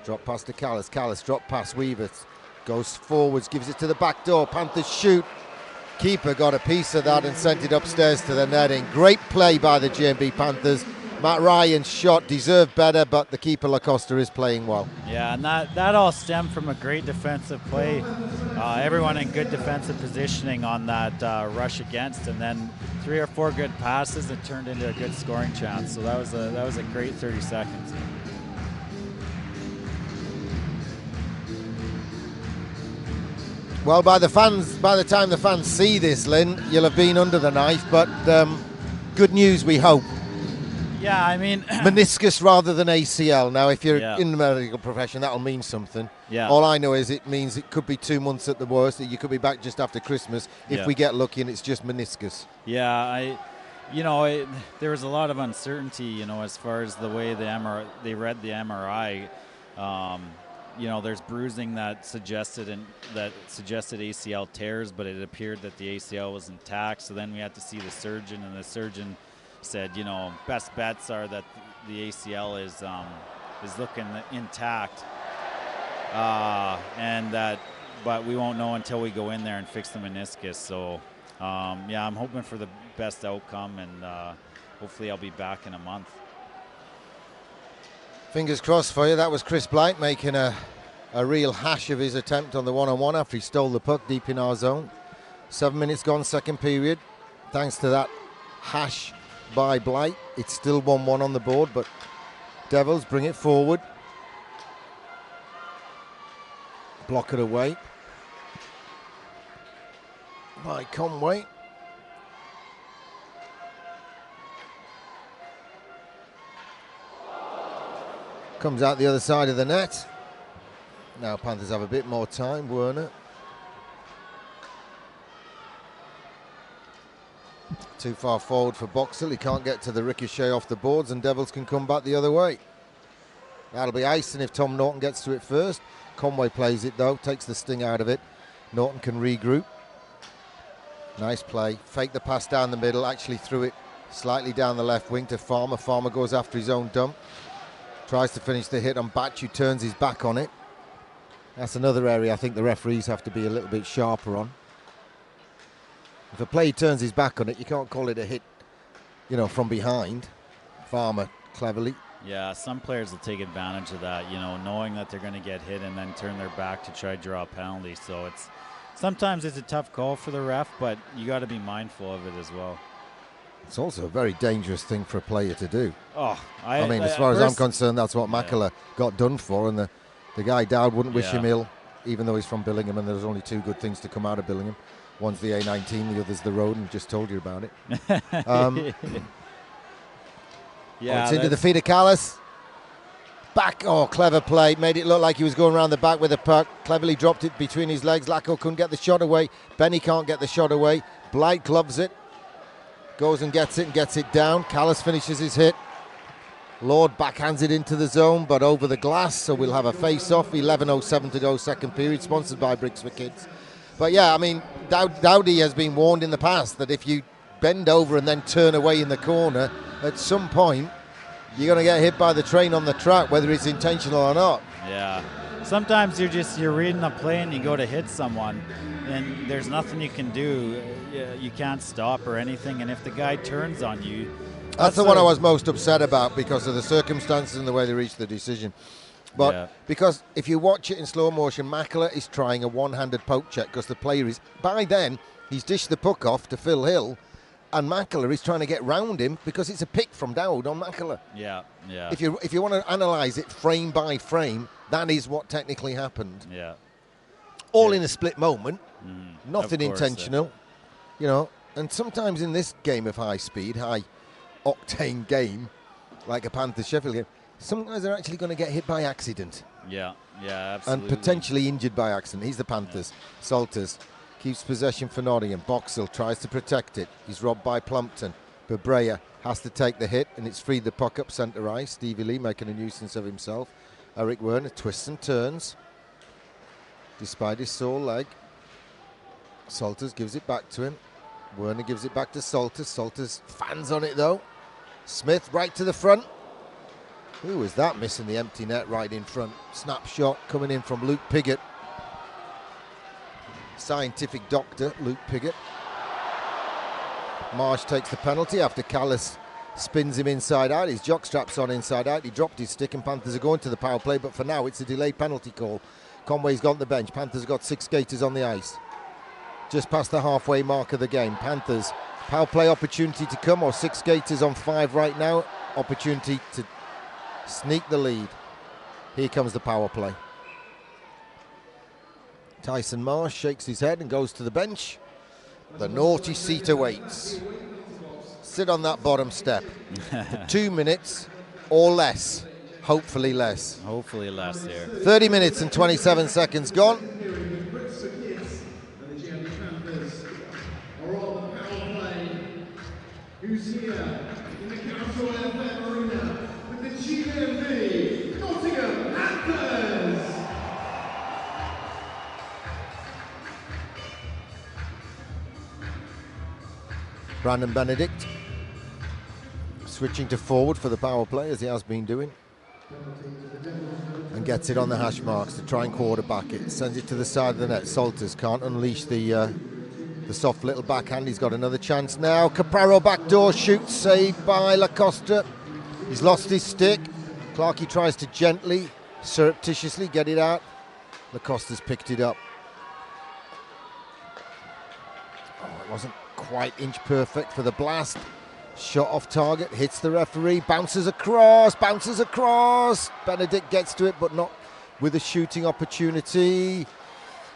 Drop pass to Calais. Calais drop pass, Weavers. Goes forwards, gives it to the back door. Panthers shoot. Keeper got a piece of that and sent it upstairs to the netting. Great play by the GMB Panthers. Matt Ryan's shot deserved better, but the keeper Lacosta is playing well. Yeah, and that all stemmed from a great defensive play. Everyone in good defensive positioning on that rush against, and then 3 or 4 good passes that turned into a good scoring chance. So that was a great 30 seconds. Well, by the time the fans see this, Lynn, you'll have been under the knife, but good news, we hope. Yeah, I mean... meniscus rather than ACL. Now, if you're in the medical profession, that'll mean something. Yeah. All I know is it means it could be 2 months at the worst, that you could be back just after Christmas if we get lucky and it's just meniscus. Yeah, there was a lot of uncertainty, as far as the way they read the MRI. There's bruising that suggested ACL tears, but it appeared that the ACL was intact. So then we had to see the surgeon, and the surgeon said, best bets are that the ACL is looking intact, but we won't know until we go in there and fix the meniscus. So I'm hoping for the best outcome, and hopefully I'll be back in a month. Fingers crossed for you. That was Chris Blight making a real hash of his attempt on the one-on-one after he stole the puck deep in our zone. 7 minutes gone, second period. Thanks to that hash by Blight, it's still 1-1 on the board, but Devils bring it forward. Block it away by Conway. Comes out the other side of the net. Now Panthers have a bit more time. Werner. Too far forward for Boxall. He can't get to the ricochet off the boards, and Devils can come back the other way. That'll be Ison if Tom Norton gets to it first. Conway plays it though, takes the sting out of it. Norton can regroup. Nice play. Fake the pass down the middle, actually threw it slightly down the left wing to Farmer. Farmer goes after his own dump. Tries to finish the hit on Batch, who turns his back on it. That's another area I think the referees have to be a little bit sharper on. If a player turns his back on it, you can't call it a hit, from behind. Farmer cleverly. Yeah, some players will take advantage of that, knowing that they're going to get hit and then turn their back to try to draw a penalty. So sometimes it's a tough call for the ref, but you got to be mindful of it as well. It's also a very dangerous thing for a player to do. Oh, I mean, as far as I'm concerned, that's what Makela got done for, and the guy Dowd wouldn't wish him ill, even though he's from Billingham, and there's only 2 good things to come out of Billingham. One's the A19, the other's the road, and just told you about it. It's into the feet of Calais. Back, clever play. Made it look like he was going around the back with the puck. Cleverly dropped it between his legs. Lacko couldn't get the shot away. Benny can't get the shot away. Blight gloves it. Goes and gets it down. Calais finishes his hit. Lord backhands it into the zone, but over the glass, so we'll have a face-off. 11:07 to go, second period, sponsored by Bricks for Kids. But yeah, I mean, Dowdy has been warned in the past that if you bend over and then turn away in the corner, at some point, you're going to get hit by the train on the track, whether it's intentional or not. Yeah. Sometimes you're reading a play and you go to hit someone, and there's nothing you can do. You can't stop or anything, and if the guy turns on you... That's the one I was most upset about because of the circumstances and the way they reached the decision. But because if you watch it in slow motion, Makela is trying a one-handed poke check because the player is... By then, he's dished the puck off to Phil Hill, And Makela is trying to get round him because it's a pick from Dowd on Makela. Yeah, yeah. If you want to analyse it frame by frame, that is what technically happened. Yeah. All in a split moment, nothing Of course, intentional, you know. And sometimes in this game of high speed, high octane game, like a Panthers Sheffield game, some guys are actually going to get hit by accident. Yeah, yeah, absolutely. And potentially injured by accident. He's the Panthers. Salters keeps possession for Nottingham. Boxall tries to protect it. He's robbed by Plumpton. But Brea has to take the hit, and it's freed the puck up centre ice. Stevie Lee making a nuisance of himself. Eric Werner twists and turns, despite his sore leg. Salters gives it back to him. Werner gives it back to Salters. Salters fans on it though. Smith right to the front. Who was that missing the empty net right in front? Snapshot coming in from Luke Piggott. Scientific doctor Luke Piggott. Marsh takes the penalty after Calais spins him inside out. His jockstrap's on inside out. He dropped his stick and Panthers are going to the power play, but for now it's a delayed penalty call. Conway's got the bench. Panthers got 6 skaters on the ice. Just past the halfway mark of the game. Panthers, power play opportunity to come, or 6 skaters on 5 right now. Opportunity to sneak the lead. Here comes the power play. Tyson Marsh shakes his head and goes to the bench. The naughty seat awaits. Sit on that bottom step for 2 minutes or less. Hopefully less. Hopefully less here. 30 minutes and 27 seconds gone. Who's here in the Cardiff FM Arena with the GMB Nottingham Panthers? Brandon Benedict switching to forward for the power play as he has been doing, and gets it on the hash marks to try and quarterback it. Sends it to the side of the net. Salters can't unleash the soft little backhand. He's got another chance now. Capraro backdoor shoots, saved by Lacosta. He's lost his stick. Clarke tries to gently, surreptitiously get it out. Lacosta's picked it up. Oh, it wasn't quite inch perfect for the blast. Shot off target, hits the referee, bounces across. Benedict gets to it, but not with a shooting opportunity.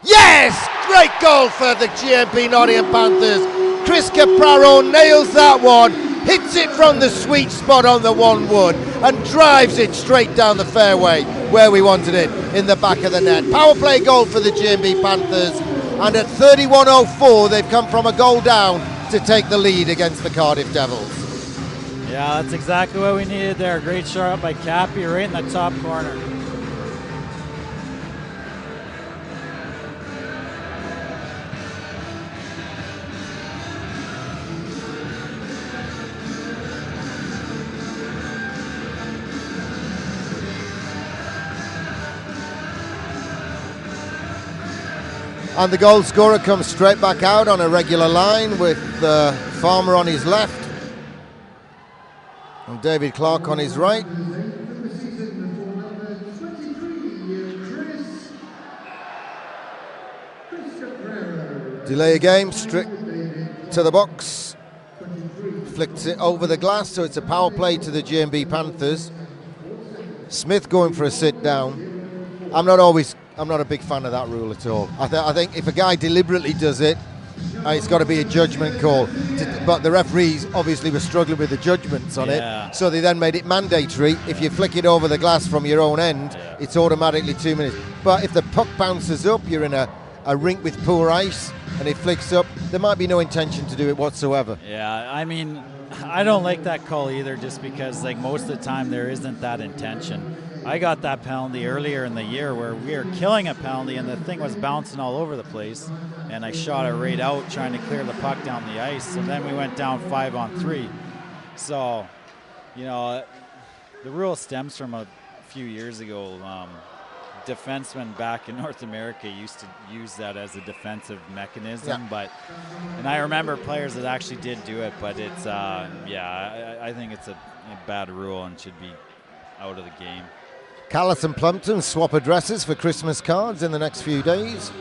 Yes! Great goal for the GMP Nottingham Panthers. Chris Capraro nails that one, hits it from the sweet spot on the 1 wood, and drives it straight down the fairway where we wanted it, in the back of the net. Power play goal for the GMP Panthers, and at 31:04 they've come from a goal down to take the lead against the Cardiff Devils. Yeah, that's exactly what we needed there. Great shot by Cappy right in the top corner. And the goal scorer comes straight back out on a regular line with Farmer on his left and David Clarke on his right. Delay a game, strict to the box. Flicks it over the glass, so it's a power play to the GMB Panthers. Smith going for a sit down. I'm not a big fan of that rule at all. I think if a guy deliberately does it, it's got to be a judgment call. But the referees obviously were struggling with the judgments on it, so they then made it mandatory. If you flick it over the glass from your own end, it's automatically 2 minutes. But if the puck bounces up, you're in a rink with poor ice, and it flicks up, there might be no intention to do it whatsoever. Yeah, I mean, I don't like that call either, just because like most of the time there isn't that intention. I got that penalty earlier in the year where we were killing a penalty and the thing was bouncing all over the place, and I shot it right out trying to clear the puck down the ice, and then we went down 5-on-3. So, you know, the rule stems from a few years ago. Defensemen back in North America used to use that as a defensive mechanism, and I remember players that actually did do it, but it's I think it's a bad rule and should be out of the game. Calais and Plumpton swap addresses for Christmas cards in the next few days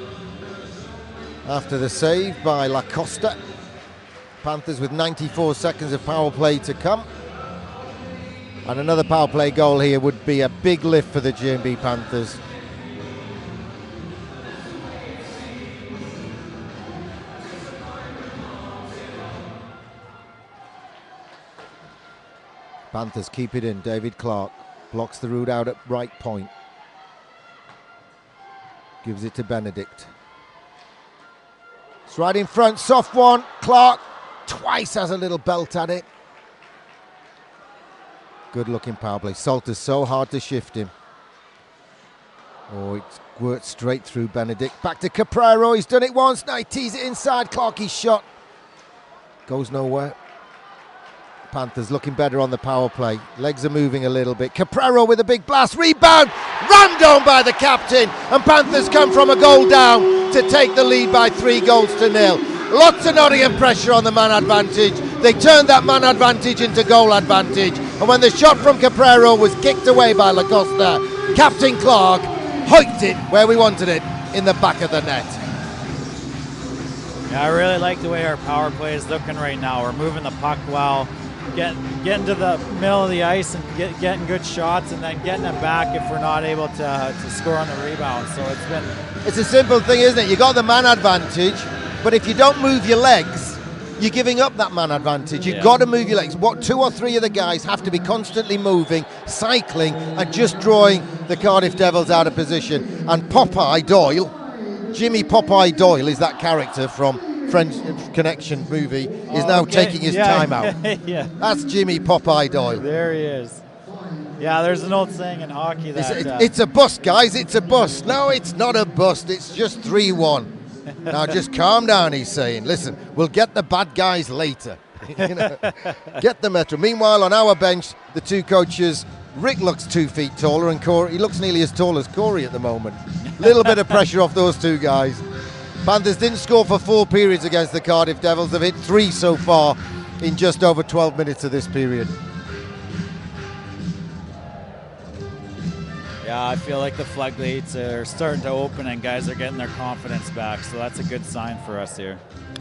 after the save by Lacosta. Panthers with 94 seconds of power play to come. And another power play goal here would be a big lift for the G&B Panthers. Panthers keep it in. David Clarke blocks the route out at right point. Gives it to Benedict. It's right in front, soft one. Clarke twice has a little belt at it. Good looking power play. Salter's so hard to shift him. Oh, it's worked straight through Benedict. Back to Caprero. He's done it once. Now he tees it inside. Clarke's shot goes nowhere. Panthers looking better on the power play. Legs are moving a little bit. Caprero with a big blast. Rebound. Rammed on by the captain. And Panthers come from a goal down to take the lead by 3-0. Lots of Nottingham pressure on the man advantage. They turned that man advantage into goal advantage. And when the shot from Caprero was kicked away by Lacosta, Captain Clarke hoiked it where we wanted it, in the back of the net. Yeah, I really like the way our power play is looking right now. We're moving the puck well, getting to the middle of the ice and getting good shots, and then getting it back if we're not able to score on the rebound. So it's a simple thing, isn't it? You got the man advantage, but if you don't move your legs, you're giving up that man advantage. You've got to move your legs. What 2 or 3 of the guys have to be constantly moving, cycling, and just drawing the Cardiff Devils out of position. And Popeye Doyle, Jimmy Popeye Doyle is that character from French Connection movie, is now taking his time out. Yeah. That's Jimmy Popeye Doyle. There he is. Yeah, there's an old saying in hockey that... It's a bust, guys, it's a bust. No, it's not a bust, it's just 3-1. Now just calm down, he's saying. Listen, we'll get the bad guys later. Get the metro. Meanwhile, on our bench, the 2 coaches, Rick looks 2 feet taller and Corey, he looks nearly as tall as Corey at the moment. Little bit of pressure off those 2 guys. Panthers didn't score for 4 periods against the Cardiff Devils. They've hit 3 so far in just over 12 minutes of this period. Yeah, I feel like the floodgates are starting to open and guys are getting their confidence back, so that's a good sign for us here.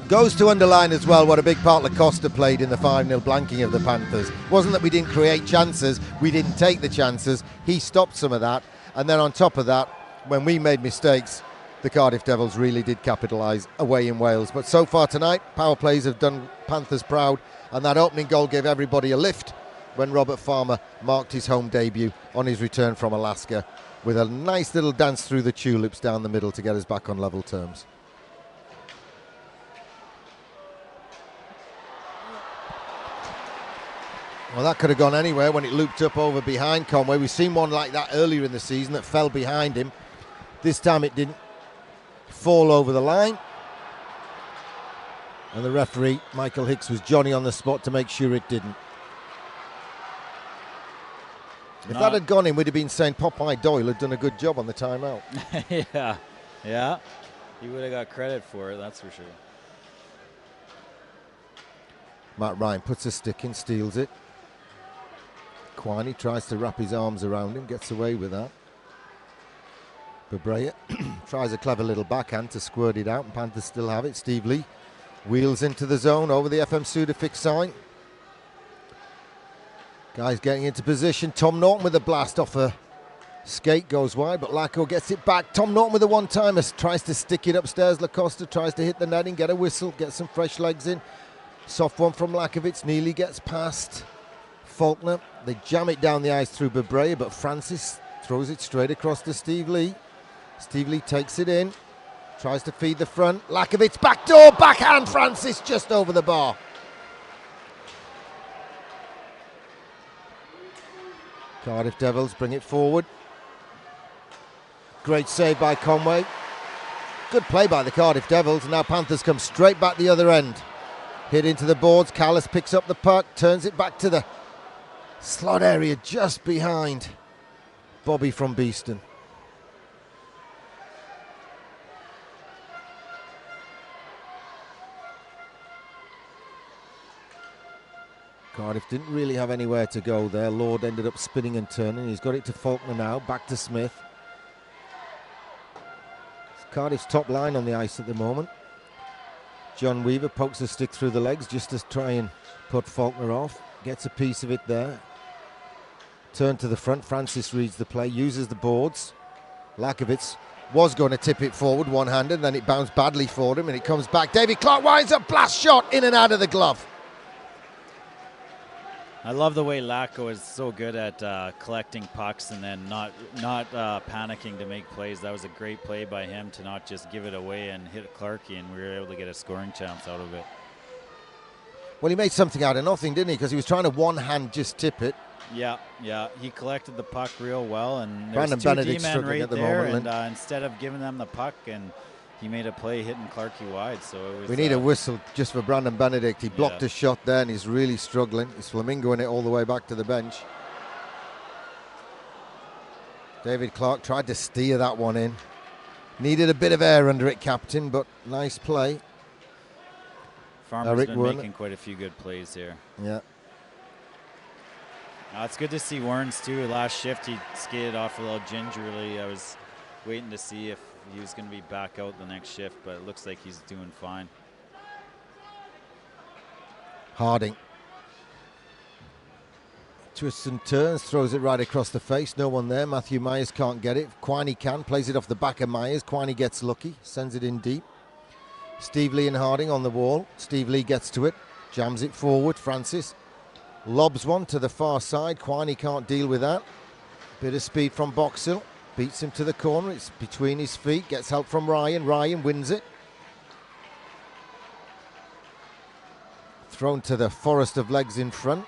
Goes to underline as well what a big part Lacosta played in the 5-0 blanking of the Panthers. Wasn't that we didn't create chances, we didn't take the chances. He stopped some of that, and then on top of that, when we made mistakes, the Cardiff Devils really did capitalise away in Wales. But so far tonight, power plays have done Panthers proud, and that opening goal gave everybody a lift when Robert Farmer marked his home debut on his return from Alaska with a nice little dance through the tulips down the middle to get us back on level terms. Well, that could have gone anywhere when it looped up over behind Conway. We've seen one like that earlier in the season that fell behind him. This time it didn't fall over the line. And the referee, Michael Hicks, was Johnny on the spot to make sure it didn't. If that had gone in, we'd have been saying Popeye Doyle had done a good job on the timeout. Yeah. He would have got credit for it, that's for sure. Matt Ryan puts a stick in, steals it. Quiney tries to wrap his arms around him, gets away with that. But Brea tries a clever little backhand to squirt it out, and Panthers still have it. Steve Lee wheels into the zone over the FM Sudafix sign. Guys getting into position. Tom Norton with a blast off a skate, goes wide, but Lacko gets it back. Tom Norton with a one-timer, tries to stick it upstairs. Lacosta tries to hit the netting, get a whistle, get some fresh legs in. Soft one from Lakovic, nearly gets past Faulkner. They jam it down the ice through Brea, but Francis throws it straight across to Steve Lee. Steve Lee takes it in, tries to feed the front. Lakovic, backdoor, backhand, Francis just over the bar. Cardiff Devils bring it forward. Great save by Conway. Good play by the Cardiff Devils. Now Panthers come straight back the other end. Hit into the boards. Calais picks up the puck, turns it back to the slot area just behind Bobby from Beeston. Cardiff didn't really have anywhere to go there. Lord ended up spinning and turning. He's got it to Faulkner now, back to Smith. It's Cardiff's top line on the ice at the moment. John Weaver pokes a stick through the legs just to try and put Faulkner off. Gets a piece of it there. Turn to the front. Francis reads the play, uses the boards. Lakovitz was going to tip it forward one-handed, then it bounced badly for him and it comes back. David Clarke winds up, blast shot in and out of the glove. I love the way Lacko is so good at collecting pucks and then not panicking to make plays. That was a great play by him to not just give it away and hit Clarke, and we were able to get a scoring chance out of it. Well, he made something out of nothing, didn't he? Because he was trying to one-hand just tip it. Yeah. He collected the puck real well, and Brandon there's two Benedict's D-men struggling right at the there, moment, and instead of giving them the puck, and he made a play hitting Clarke wide. So it was. We need a whistle just for Brandon Benedict. He blocked a shot there, and he's really struggling. He's flamingoing it all the way back to the bench. David Clarke tried to steer that one in. Needed a bit of air under it, captain, but nice play. Farmer's been making quite a few good plays here. Yeah. It's good to see Werns too. Last shift he skated off a little gingerly. I was waiting to see if he was going to be back out the next shift, but it looks like he's doing fine. Harding. Twists and turns, throws it right across the face. No one there. Matthew Myers can't get it. Quiney can. Plays it off the back of Myers. Quiney gets lucky. Sends it in deep. Steve Lee and Harding on the wall. Steve Lee gets to it. Jams it forward. Francis lobs one to the far side. Quiney can't deal with that. Bit of speed from Boxhill. Beats him to the corner. It's between his feet. Gets help from Ryan. Ryan wins it. Thrown to the forest of legs in front.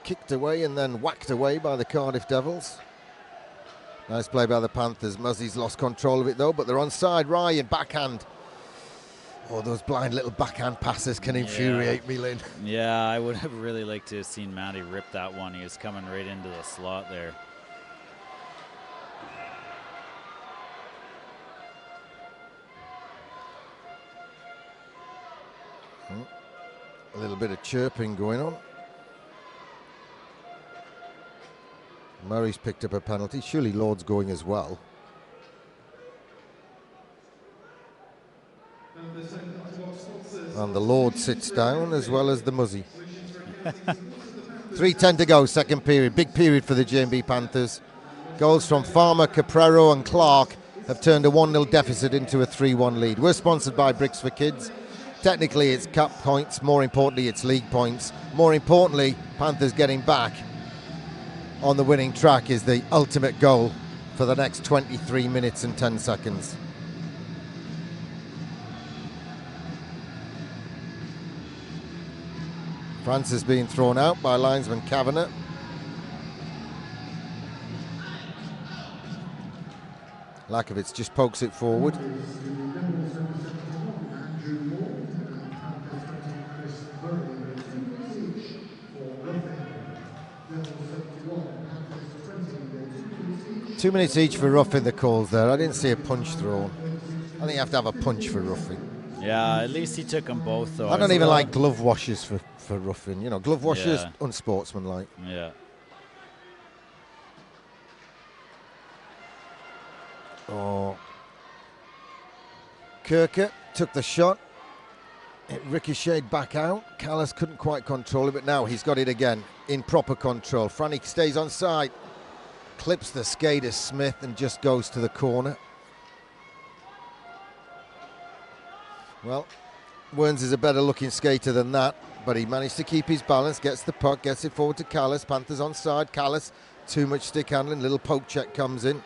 Kicked away and then whacked away by the Cardiff Devils. Nice play by the Panthers. Muzzy's lost control of it though, but they're onside. Ryan, backhand. Oh, those blind little backhand passes can infuriate me, Lynn. Yeah, I would have really liked to have seen Matty rip that one. He was coming right into the slot there. A little bit of chirping going on. Murray's picked up a penalty. Surely Lord's going as well. And the Lord sits down as well as the Muzzy. 3:10 to go, second period. Big period for the J&B Panthers. Goals from Farmer, Caprero and Clarke have turned a 1-0 deficit into a 3-1 lead. We're sponsored by Bricks for Kids. Technically it's cup points, more importantly it's league points. More importantly, Panthers getting back on the winning track is the ultimate goal for the next 23 minutes and 10 seconds. Francis being thrown out by linesman Kavanagh. Lakovitz just pokes it forward. Two minutes each for roughing the calls there. I didn't see a punch thrown. I think you have to have a punch for roughing. Yeah, at least he took them both though. I don't even like glove washes for roughing. You know, glove washers, unsportsmanlike. Yeah. Oh. Kirker took the shot. It ricocheted back out. Calais couldn't quite control it, but now he's got it again in proper control. Franny stays on side. Clips the skater Smith and just goes to the corner. Well, Werns is a better looking skater than that, but he managed to keep his balance, gets the puck, gets it forward to Calais. Panthers onside. Calais, too much stick handling. Little poke check comes in.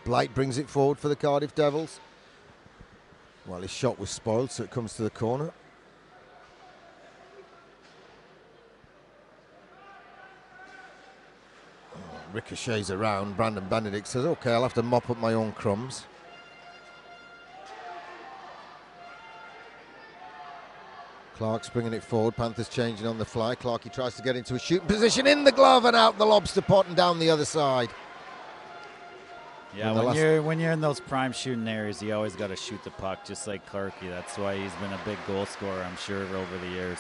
Blight brings it forward for the Cardiff Devils. Well, his shot was spoiled, so it comes to the corner. Ricochets around. Brandon Benedict says, okay, I'll have to mop up my own crumbs. Clarke's bringing it forward. Panthers changing on the fly. Clarke, he tries to get into a shooting position in the glove and out the lobster pot and down the other side. Yeah, when you're in those prime shooting areas, you always got to shoot the puck, just like Clarke. That's why he's been a big goal scorer, I'm sure, over the years.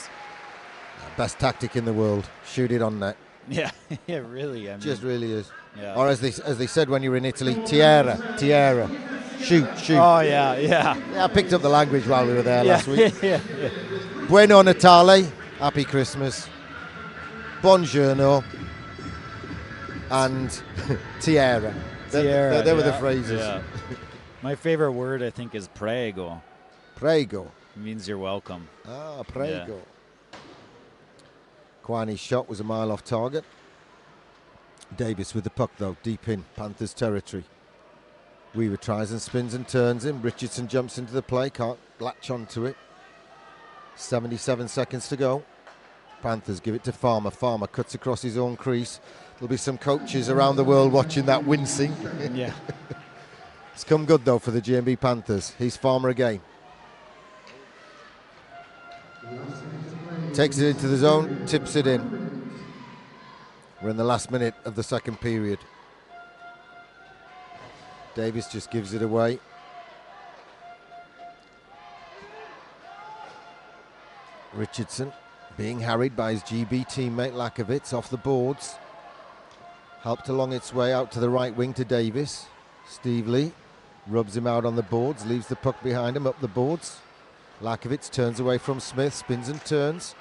Best tactic in the world. Shoot it on net. Yeah, it really. I mean, just really is. Yeah. Or as they said when you were in Italy, tierra. Shoot. Oh, yeah. Yeah, I picked up the language while we were there last week. yeah. Bueno Natale, Happy Christmas, Buongiorno, and Tierra. They were the phrases. Yeah. My favorite word, I think, is prego. Prego. It means you're welcome. Ah, prego. Yeah. Kwani's shot was a mile off target. Davis with the puck, though, deep in Panthers territory. Weaver tries and spins and turns him. Richardson jumps into the play, can't latch onto it. 77 seconds to go. Panthers give it to Farmer. Farmer cuts across his own crease. There'll be some coaches around the world watching that wincing. Yeah. It's come good, though, for the GMB Panthers. He's Farmer again. Takes it into the zone, tips it in. We're in the last minute of the second period. Davis just gives it away. Richardson being harried by his GB teammate Lakovitz off the boards. Helped along its way out to the right wing to Davis. Steve Lee rubs him out on the boards, leaves the puck behind him up the boards. Lakovitz turns away from Smith, spins and turns.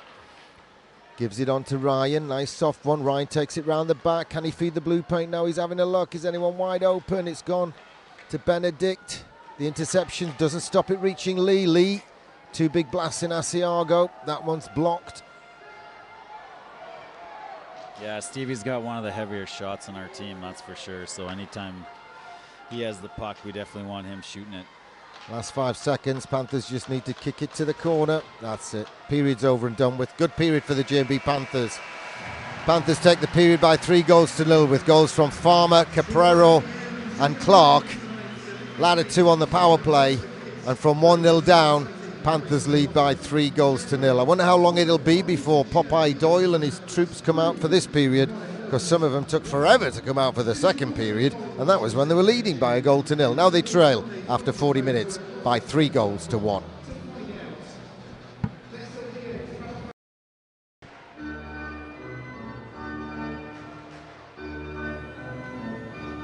Gives it on to Ryan, nice soft one. Ryan takes it round the back. Can he feed the blue paint? Now he's having a look. Is anyone wide open? It's gone to Benedict. The interception doesn't stop it reaching Lee. Lee, two big blasts in Asiago. That one's blocked. Yeah, Stevie's got one of the heavier shots on our team, that's for sure. So anytime he has the puck, we definitely want him shooting it. Last 5 seconds. Panthers just need to kick it to the corner. That's it. Period's over and done with. Good period for the GMB Panthers. Panthers take the period by 3-0 with goals from Farmer, Caprero and Clarke. Latter two on the power play. And from 1-0 down, Panthers lead by 3-0. I wonder how long it'll be before Popeye Doyle and his troops come out for this period, because some of them took forever to come out for the second period, and that was when they were leading by 1-0. Now they trail after 40 minutes by 3-1.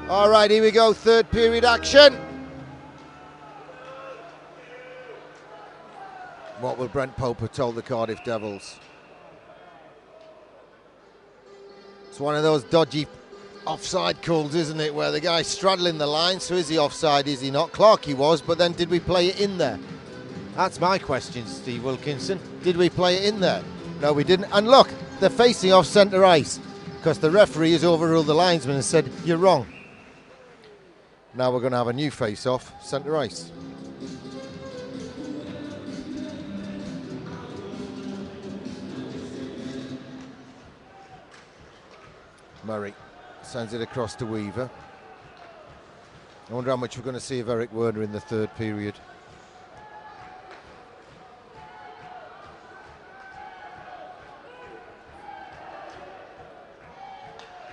All right, here we go, third period action. What will Brent Pope have told the Cardiff Devils? It's one of those dodgy offside calls, isn't it, where the guy's straddling the line, so is he offside, is he not? Clarke he was, but then did we play it in there? That's my question, Steve Wilkinson. Did we play it in there? No, we didn't. And look, they're facing off centre ice, because the referee has overruled the linesman and said, you're wrong. Now we're going to have a new face-off, centre ice. Murray sends it across to Weaver. I wonder how much we're going to see of Eric Werner in the third period.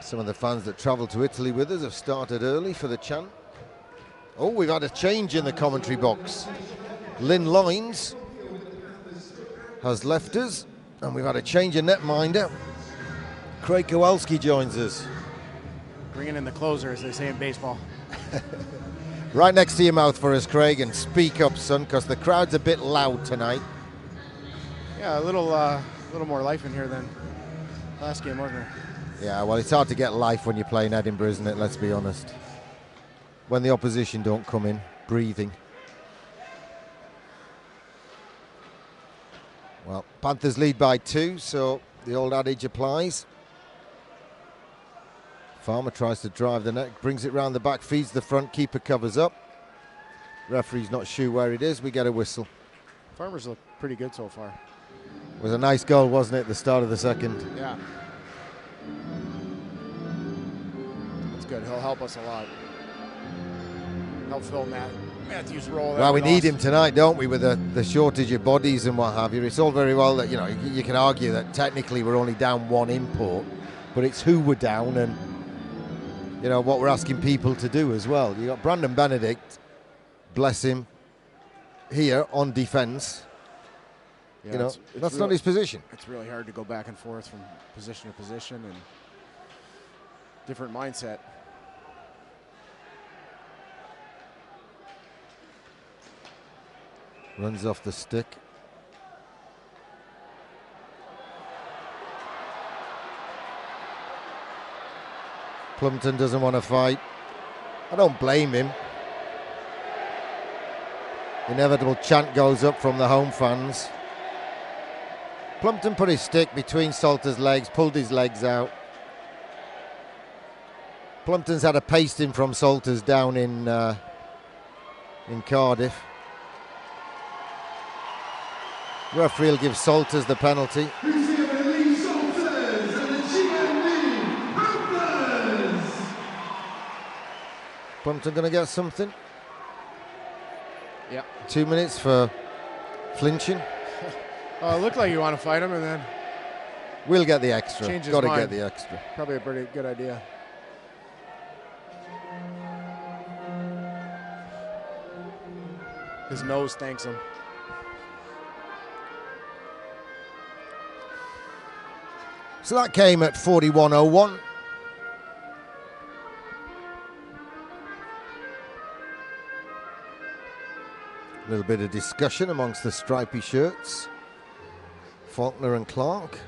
Some of the fans that travelled to Italy with us have started early for the chant. Oh, we've had a change in the commentary box. Lynn Loynes has left us, and we've had a change in netminder. Craig Kowalski joins us. Bringing in the closer, as they say in baseball. Right next to your mouth for us, Craig, and speak up, son, because the crowd's a bit loud tonight. Yeah, a little more life in here than last game, wasn't there? Yeah, well, it's hard to get life when you're playing Edinburgh, isn't it? Let's be honest. When the opposition don't come in, breathing. Well, Panthers lead by 2, so the old adage applies. Farmer tries to drive the net, brings it round the back, feeds the front, keeper covers up. Referee's not sure where it is, we get a whistle. Farmers look pretty good so far. It was a nice goal, wasn't it, at the start of the second? Yeah. That's good, he'll help us a lot. Help fill Matthews' role. Well, we need him tonight, don't we, with the shortage of bodies and what have you. It's all very well that, you know, you can argue that technically we're only down one import, but it's who we're down and, you know, what we're asking people to do as well. You got Brandon Benedict, bless him, here on defence. Yeah, you know, it's that's really, not his position. It's really hard to go back and forth from position to position and different mindset. Runs off the stick. Plumpton doesn't want to fight. I don't blame him. Inevitable chant goes up from the home fans. Plumpton put his stick between Salter's legs, pulled his legs out. Plumpton's had a pasting from Salters down in Cardiff. Referee will give Salters the penalty. Plumpton going to get something? Yeah. 2 minutes for flinching. It looked like you want to fight him, and then we'll get the extra. Got to get the extra. Probably a pretty good idea. His nose thanks him. So that came at 41:01. A little bit of discussion amongst the stripy shirts. Faulkner and Clarke.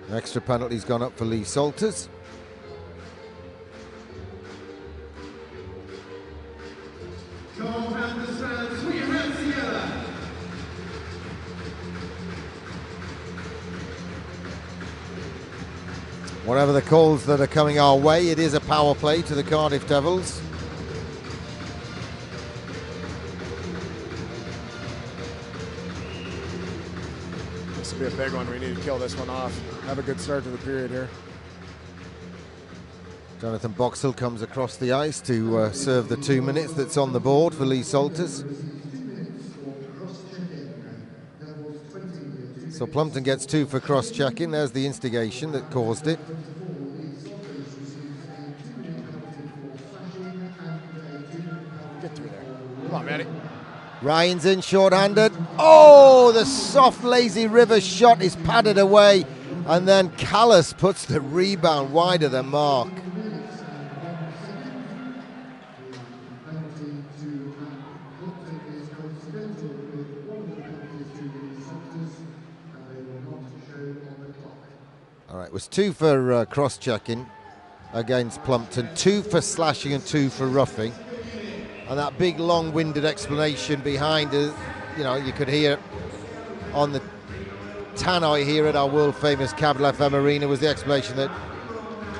An extra penalty's gone up for Lee Salters. Whatever the calls that are coming our way, it is a power play to the Cardiff Devils. This will be a big one. We need to kill this one off. Have a good start to the period here. Jonathan Boxall comes across the ice to serve the 2 minutes that's on the board for Lee Salters. So Plumpton gets 2 for cross-checking. There's the instigation that caused it. Get through there. Come on, Matty. Ryan's in short-handed. Oh, the soft, lazy river shot is padded away. And then Calais puts the rebound wide of the mark. All right, it was 2 for cross-checking against Plumpton, 2 for slashing and 2 for roughing. And that big long-winded explanation behind it, you know, you could hear on the tannoy here at our world-famous Capital FM Arena was the explanation that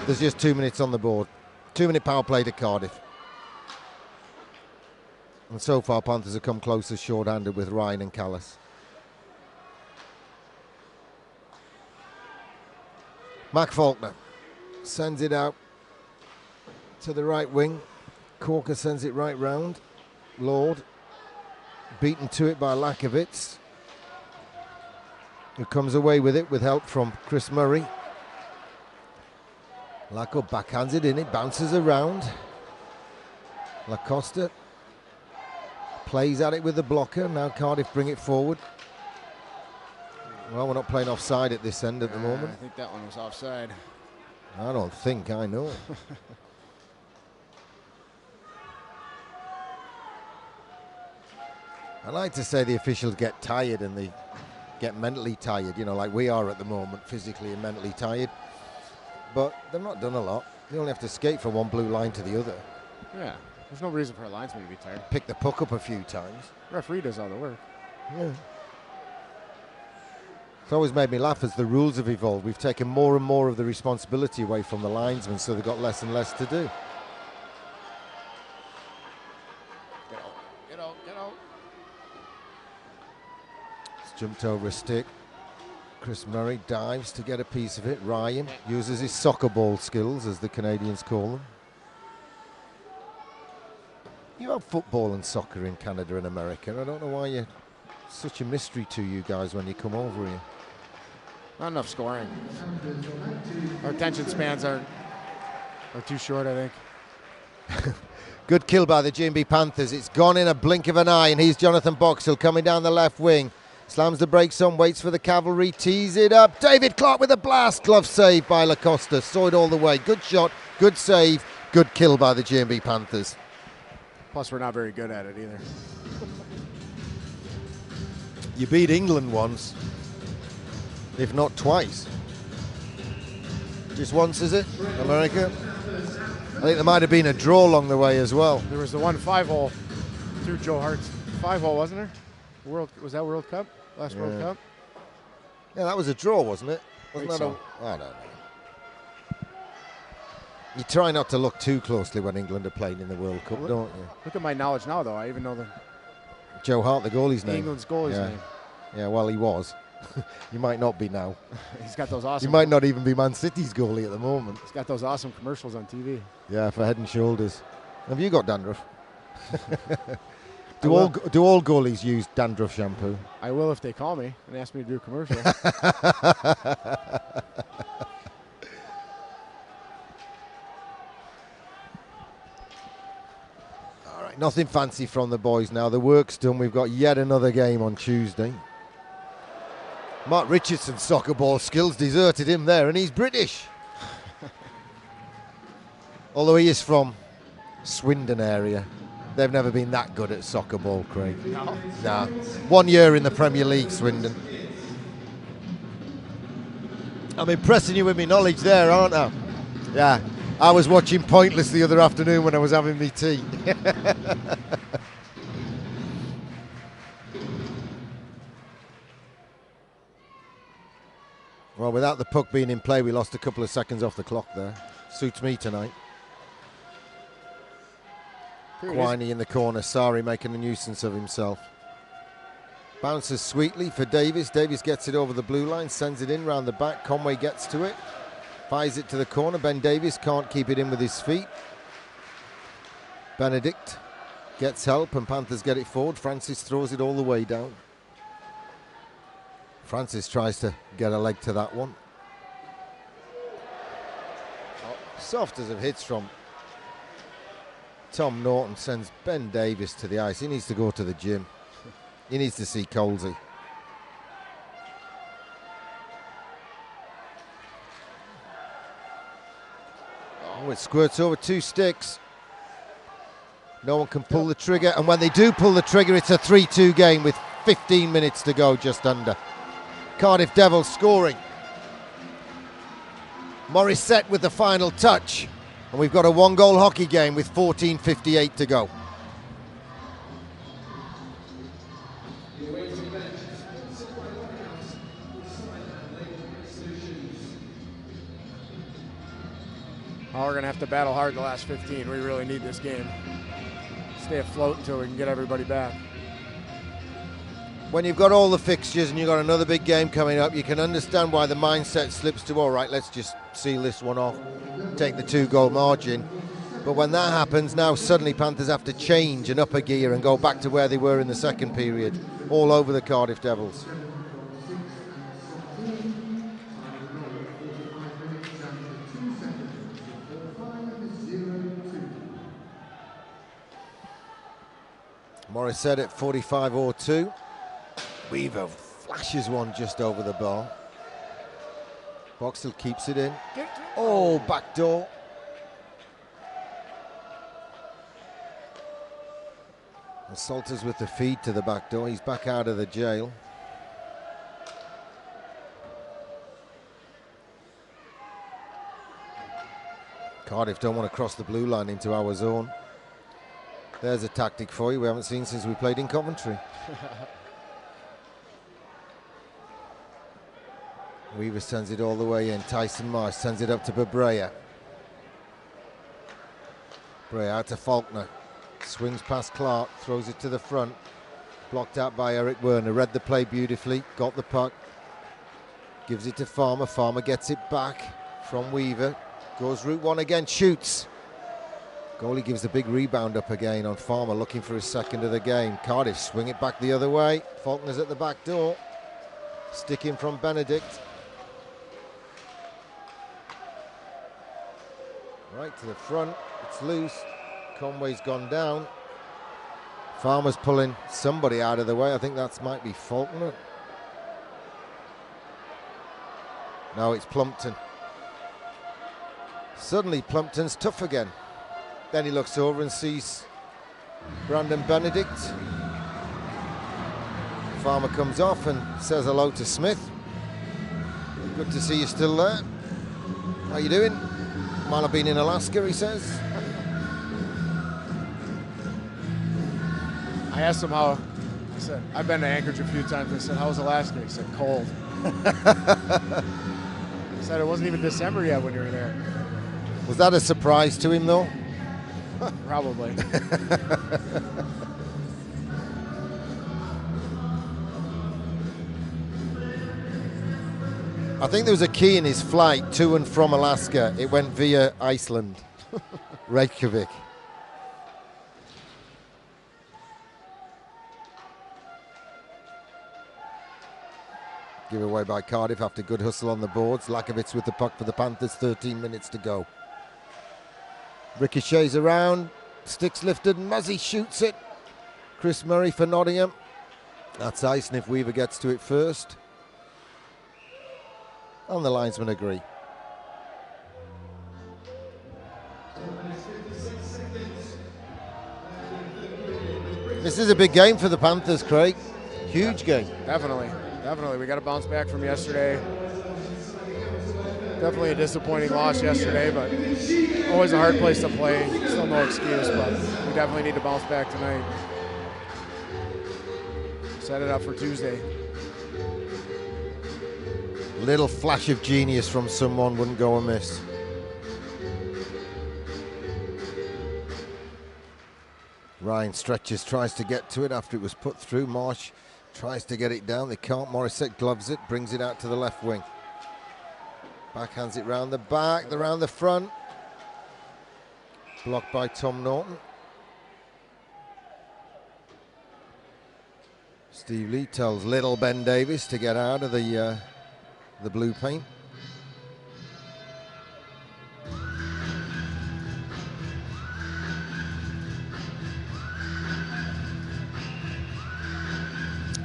there's just 2 minutes on the board. 2-minute power play to Cardiff. And so far, Panthers have come closer short-handed with Ryan and Calais. Mac Faulkner sends it out to the right wing. Corker sends it right round. Lord beaten to it by Lakovitz, who comes away with it with help from Chris Murray. Lacko backhands it in, it bounces around. Lacosta plays at it with the blocker. Now Cardiff bring it forward. Well, we're not playing offside at this end at the moment. I think that one was offside. I don't think, I know. I like to say the officials get tired and they get mentally tired, you know, like we are at the moment, physically and mentally tired. But they've not done a lot. They only have to skate from one blue line to the other. Yeah, there's no reason for a linesman to be tired. Pick the puck up a few times. Referee does all the work. Yeah. It's always made me laugh as the rules have evolved. We've taken more and more of the responsibility away from the linesmen, so they've got less and less to do. Get out, get out, get out. It's jumped over a stick. Chris Murray dives to get a piece of it. Ryan uses his soccer ball skills, as the Canadians call them. You have football and soccer in Canada and America. I don't know why you're such a mystery to you guys when you come over here. Not enough scoring. Our attention spans are too short, I think. Good kill by the G&B Panthers. It's gone in a blink of an eye, and here's Jonathan Boxall coming down the left wing. Slams the brakes on, waits for the cavalry, tees it up. David Clarke with a blast. Glove save by Lacosta. Saw it all the way. Good shot, good save, good kill by the G&B Panthers. Plus, we're not very good at it either. You beat England once, if not twice. Just once, is it? America? I think there might have been a draw along the way as well. There was the 1 5-hole through Joe Hart's 5-hole, wasn't there? Was that World Cup? Last World Cup? Yeah, that was a draw, wasn't it? Wasn't that so. I don't know. You try not to look too closely when England are playing in the World Cup, don't you? Look at my knowledge now, though. I even know Joe Hart, the goalie's name. England's goalie's name. Yeah, well, he was. He might not be now. He's got those awesome. He might not even be Man City's goalie at the moment. He's got those awesome commercials on TV. Yeah, for Head and Shoulders. Have you got dandruff? Do all goalies use dandruff shampoo? I will if they call me and ask me to do a commercial. All right, nothing fancy from the boys now. The work's done. We've got yet another game on Tuesday. Mark Richardson's soccer ball skills deserted him there, and he's British. Although he is from Swindon area. They've never been that good at soccer ball, Craig. No. Nah. 1 year in the Premier League, Swindon. I'm impressing you with my knowledge there, aren't I? Yeah. I was watching Pointless the other afternoon when I was having me tea. Well, without the puck being in play, we lost a couple of seconds off the clock there. Suits me tonight. Quiney in the corner, Sari making a nuisance of himself. Bounces sweetly for Davis. Davis gets it over the blue line, sends it in round the back. Conway gets to it, fires it to the corner. Ben Davis can't keep it in with his feet. Benedict gets help and Panthers get it forward. Francis throws it all the way down. Francis tries to get a leg to that one. Soft as of hits from Tom Norton sends Ben Davis to the ice. He needs to go to the gym. He needs to see Colsey. Oh, it squirts over 2 sticks. No one can pull the trigger, and when they do pull the trigger, it's a 3-2 game with 15 minutes to go, just under. Cardiff Devils scoring. Morissette with the final touch. And we've got a 1-goal hockey game with 14:58 to go. Oh, we're going to have to battle hard the last 15. We really need this game. Stay afloat until we can get everybody back. When you've got all the fixtures and you've got another big game coming up, you can understand why the mindset slips to, all right, let's just seal this one off, take the 2-goal margin. But when that happens, now suddenly Panthers have to change and up a gear and go back to where they were in the second period, all over the Cardiff Devils. Morissette at 45:02. Weaver flashes one just over the bar. Boxall keeps it in. Oh, backdoor. And Salters with the feed to the back door. He's back out of the jail. Cardiff don't want to cross the blue line into our zone. There's a tactic for you we haven't seen since we played in Coventry. Weaver sends it all the way in. Tyson Marsh sends it up to Brea. Brea out to Faulkner. Swings past Clarke, throws it to the front. Blocked out by Eric Werner. Read the play beautifully, got the puck. Gives it to Farmer. Farmer gets it back from Weaver. Goes route one again, shoots. Goalie gives the big rebound up again on Farmer, looking for his second of the game. Cardiff swing it back the other way. Faulkner's at the back door. Stick in from Benedict. Right to the front, it's loose. Conway's gone down. Farmer's pulling somebody out of the way. I think that might be Faulkner. No, it's Plumpton. Suddenly Plumpton's tough again. Then he looks over and sees Brandon Benedict. Farmer comes off and says hello to Smith. Good to see you still there. How you doing? Might have been in Alaska, he says. I asked him how. I said, I've been to Anchorage a few times. I said, how was Alaska? He said, cold. He said it wasn't even December yet when you were there. Was that a surprise to him, though? Probably. I think there was a key in his flight to and from Alaska. It went via Iceland, Reykjavik. Giveaway by Cardiff after good hustle on the boards. Lakovitz with the puck for the Panthers, 13 minutes to go. Ricochets around, sticks lifted, Muzzy shoots it. Chris Murray for Nottingham. That's Ison if Weaver gets to it first. And the linesmen agree. This is a big game for the Panthers, Craig. Huge game. Definitely. We got to bounce back from yesterday. Definitely a disappointing loss yesterday, but always a hard place to play. Still no excuse, but we definitely need to bounce back tonight. Set it up for Tuesday. Little flash of genius from someone wouldn't go amiss. Ryan stretches, tries to get to it after it was put through. Marsh tries to get it down. They can't. Morissette gloves it, brings it out to the left wing. Backhands it round the back, around the front. Blocked by Tom Norton. Steve Lee tells little Ben Davis to get out of the blue paint.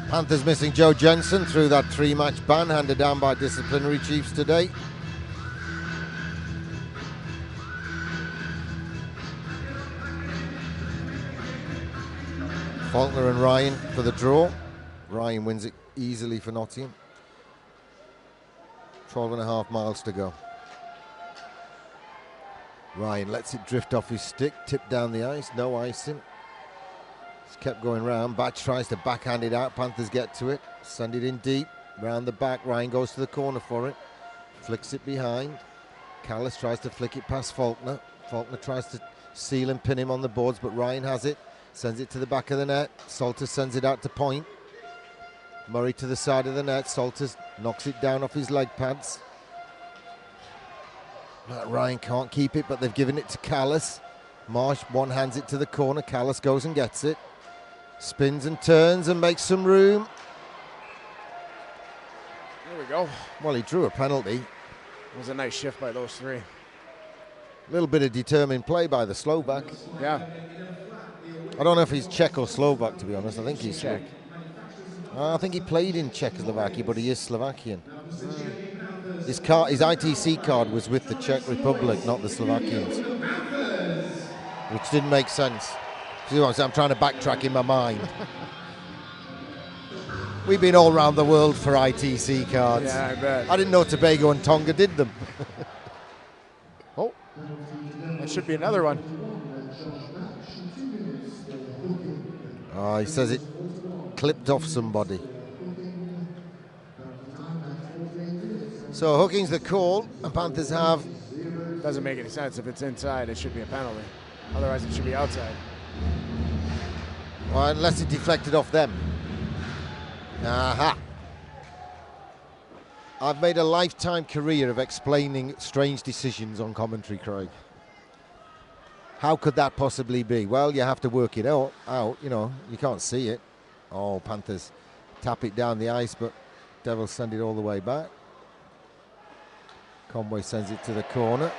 Panthers missing Joe Jensen through that 3-match ban handed down by disciplinary chiefs today. Faulkner and Ryan for the draw. Ryan wins it easily for Nottingham. 12.5 miles to go. Ryan lets it drift off his stick, tipped down the ice, no icing. It's kept going round. Batch tries to backhand it out. Panthers get to it, send it in deep, round the back. Ryan goes to the corner for it, flicks it behind. Calais tries to flick it past Faulkner. Faulkner tries to seal and pin him on the boards, but Ryan has it, sends it to the back of the net. Salters sends it out to point. Murray to the side of the net. Salters knocks it down off his leg pads. Ryan can't keep it, but they've given it to Calais. Marsh one hands it to the corner. Calais goes and gets it. Spins and turns and makes some room. There we go. Well, he drew a penalty. It was a nice shift by those three. A little bit of determined play by the Slovak. Yeah. I don't know if he's Czech or Slovak, to be honest. I think he's Czech. I think he played in Czechoslovakia, but he is Slovakian. His ITC card was with the Czech Republic, not the Slovakians, which didn't make sense. See what I'm trying to backtrack in my mind. We've been all around the world for ITC cards. Yeah, I bet. I didn't know Tobago and Tonga did them. Oh, that should be another one. Oh, he says it clipped off somebody. So hooking's the call, and Panthers have. Doesn't make any sense. If it's inside, it should be a penalty. Otherwise, it should be outside. Well, unless it deflected off them. Aha. I've made a lifetime career of explaining strange decisions on commentary, Craig. How could that possibly be? Well, you have to work it out, you know, you can't see it. Oh, Panthers tap it down the ice, but Devils send it all the way back. Conway sends it to the corner.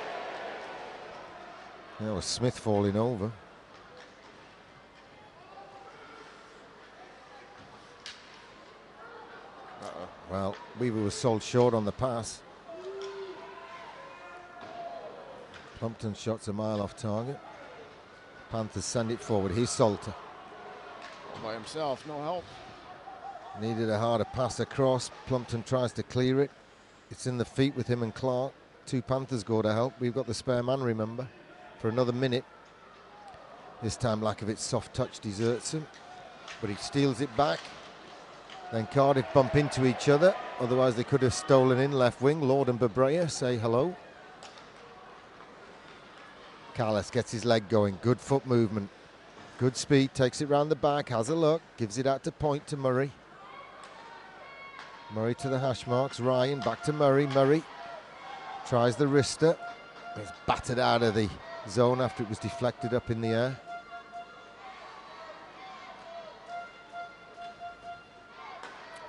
There was Smith falling over. Well, Weaver was sold short on the pass. Plumpton shots a mile off target. Panthers send it forward. Here's Salter. By himself, no help. Needed a harder pass across. Plumpton tries to clear it. It's in the feet with him and Clarke. 2 Panthers go to help. We've got the spare man, remember, for another minute. This time Lakovic's soft touch deserts him, but he steals it back. Then Cardiff bump into each other. Otherwise they could have stolen in left wing. Lord and Brea say hello. Calais gets his leg going. Good foot movement. Good speed. Takes it round the back. Has a look. Gives it out to point to Murray. Murray to the hash marks. Ryan back to Murray. Murray tries the wrister. It's battered out of the zone after it was deflected up in the air.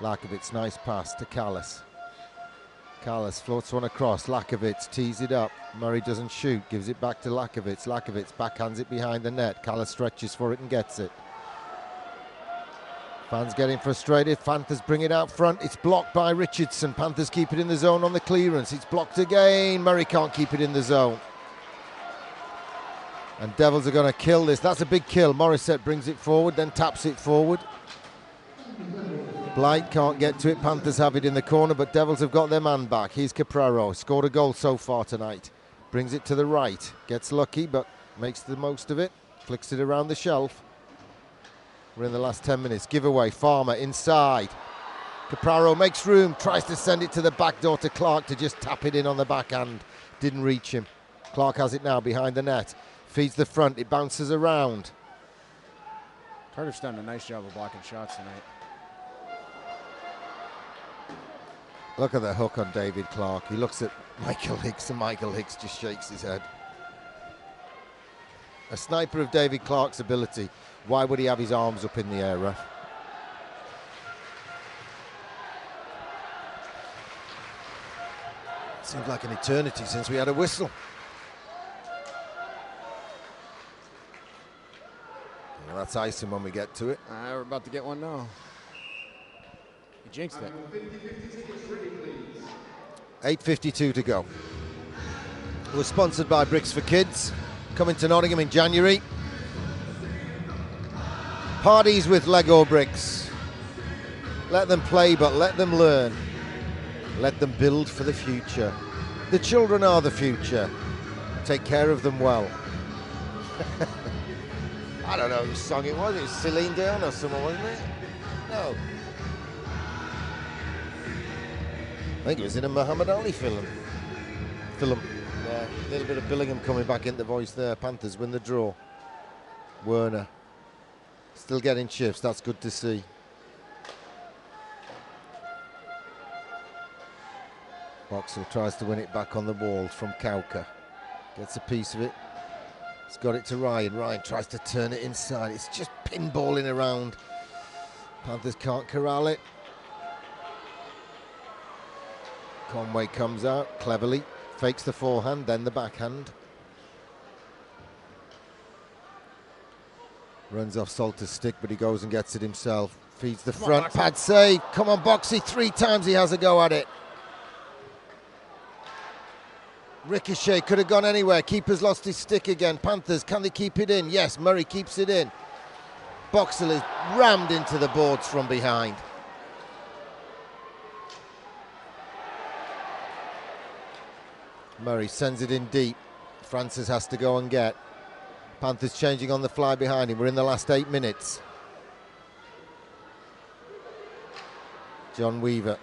Lakovic's nice pass to Calais. Calais floats one across. Lakovic tees it up. Murray doesn't shoot. Gives it back to Lakovic. Lakovic backhands it behind the net. Calais stretches for it and gets it. Fans getting frustrated. Panthers bring it out front. It's blocked by Richardson. Panthers keep it in the zone on the clearance. It's blocked again. Murray can't keep it in the zone. And Devils are going to kill this. That's a big kill. Morissette brings it forward, then taps it forward. Blight can't get to it. Panthers have it in the corner, but Devils have got their man back. Here's Capraro. Scored a goal so far tonight. Brings it to the right. Gets lucky, but makes the most of it. Flicks it around the shelf. We're in the last 10 minutes. Giveaway. Farmer inside. Capraro makes room. Tries to send it to the back door to Clarke to just tap it in on the backhand. Didn't reach him. Clarke has it now behind the net. Feeds the front. It bounces around. Cardiff's done a nice job of blocking shots tonight. Look at the hook on David Clarke. He looks at Michael Hicks and Michael Hicks just shakes his head. A sniper of David Clarke's ability. Why would he have his arms up in the air, ref? Seems like an eternity since we had a whistle. Well, that's Ison when we get to it. We're about to get one now. He jinxed it. 8:52 to go. We're sponsored by Bricks for Kids. Coming to Nottingham in January. Parties with Lego bricks. Let them play, but let them learn. Let them build for the future. The children are the future. Take care of them well. I don't know whose song it was. It was Celine Dion or someone, wasn't it? No. I think it was in a Muhammad Ali film. Yeah, a little bit of Billingham coming back into voice there. Panthers win the draw. Werner still getting shifts. That's good to see. Boxall tries to win it back on the wall from Kauka. Gets a piece of it. He's got it to Ryan. Ryan tries to turn it inside. It's just pinballing around. Panthers can't corral it. Conway comes out cleverly, fakes the forehand, then the backhand. Runs off Salter's stick, but he goes and gets it himself. Feeds the front, pad save. Come on, Boxy, 3 times he has a go at it. Ricochet could have gone anywhere. Keeper's lost his stick again. Panthers, can they keep it in? Yes, Murray keeps it in. Boxall is rammed into the boards from behind. Murray sends it in deep. Francis has to go and get. Panthers changing on the fly behind him. We're in the last 8 minutes. John Weaver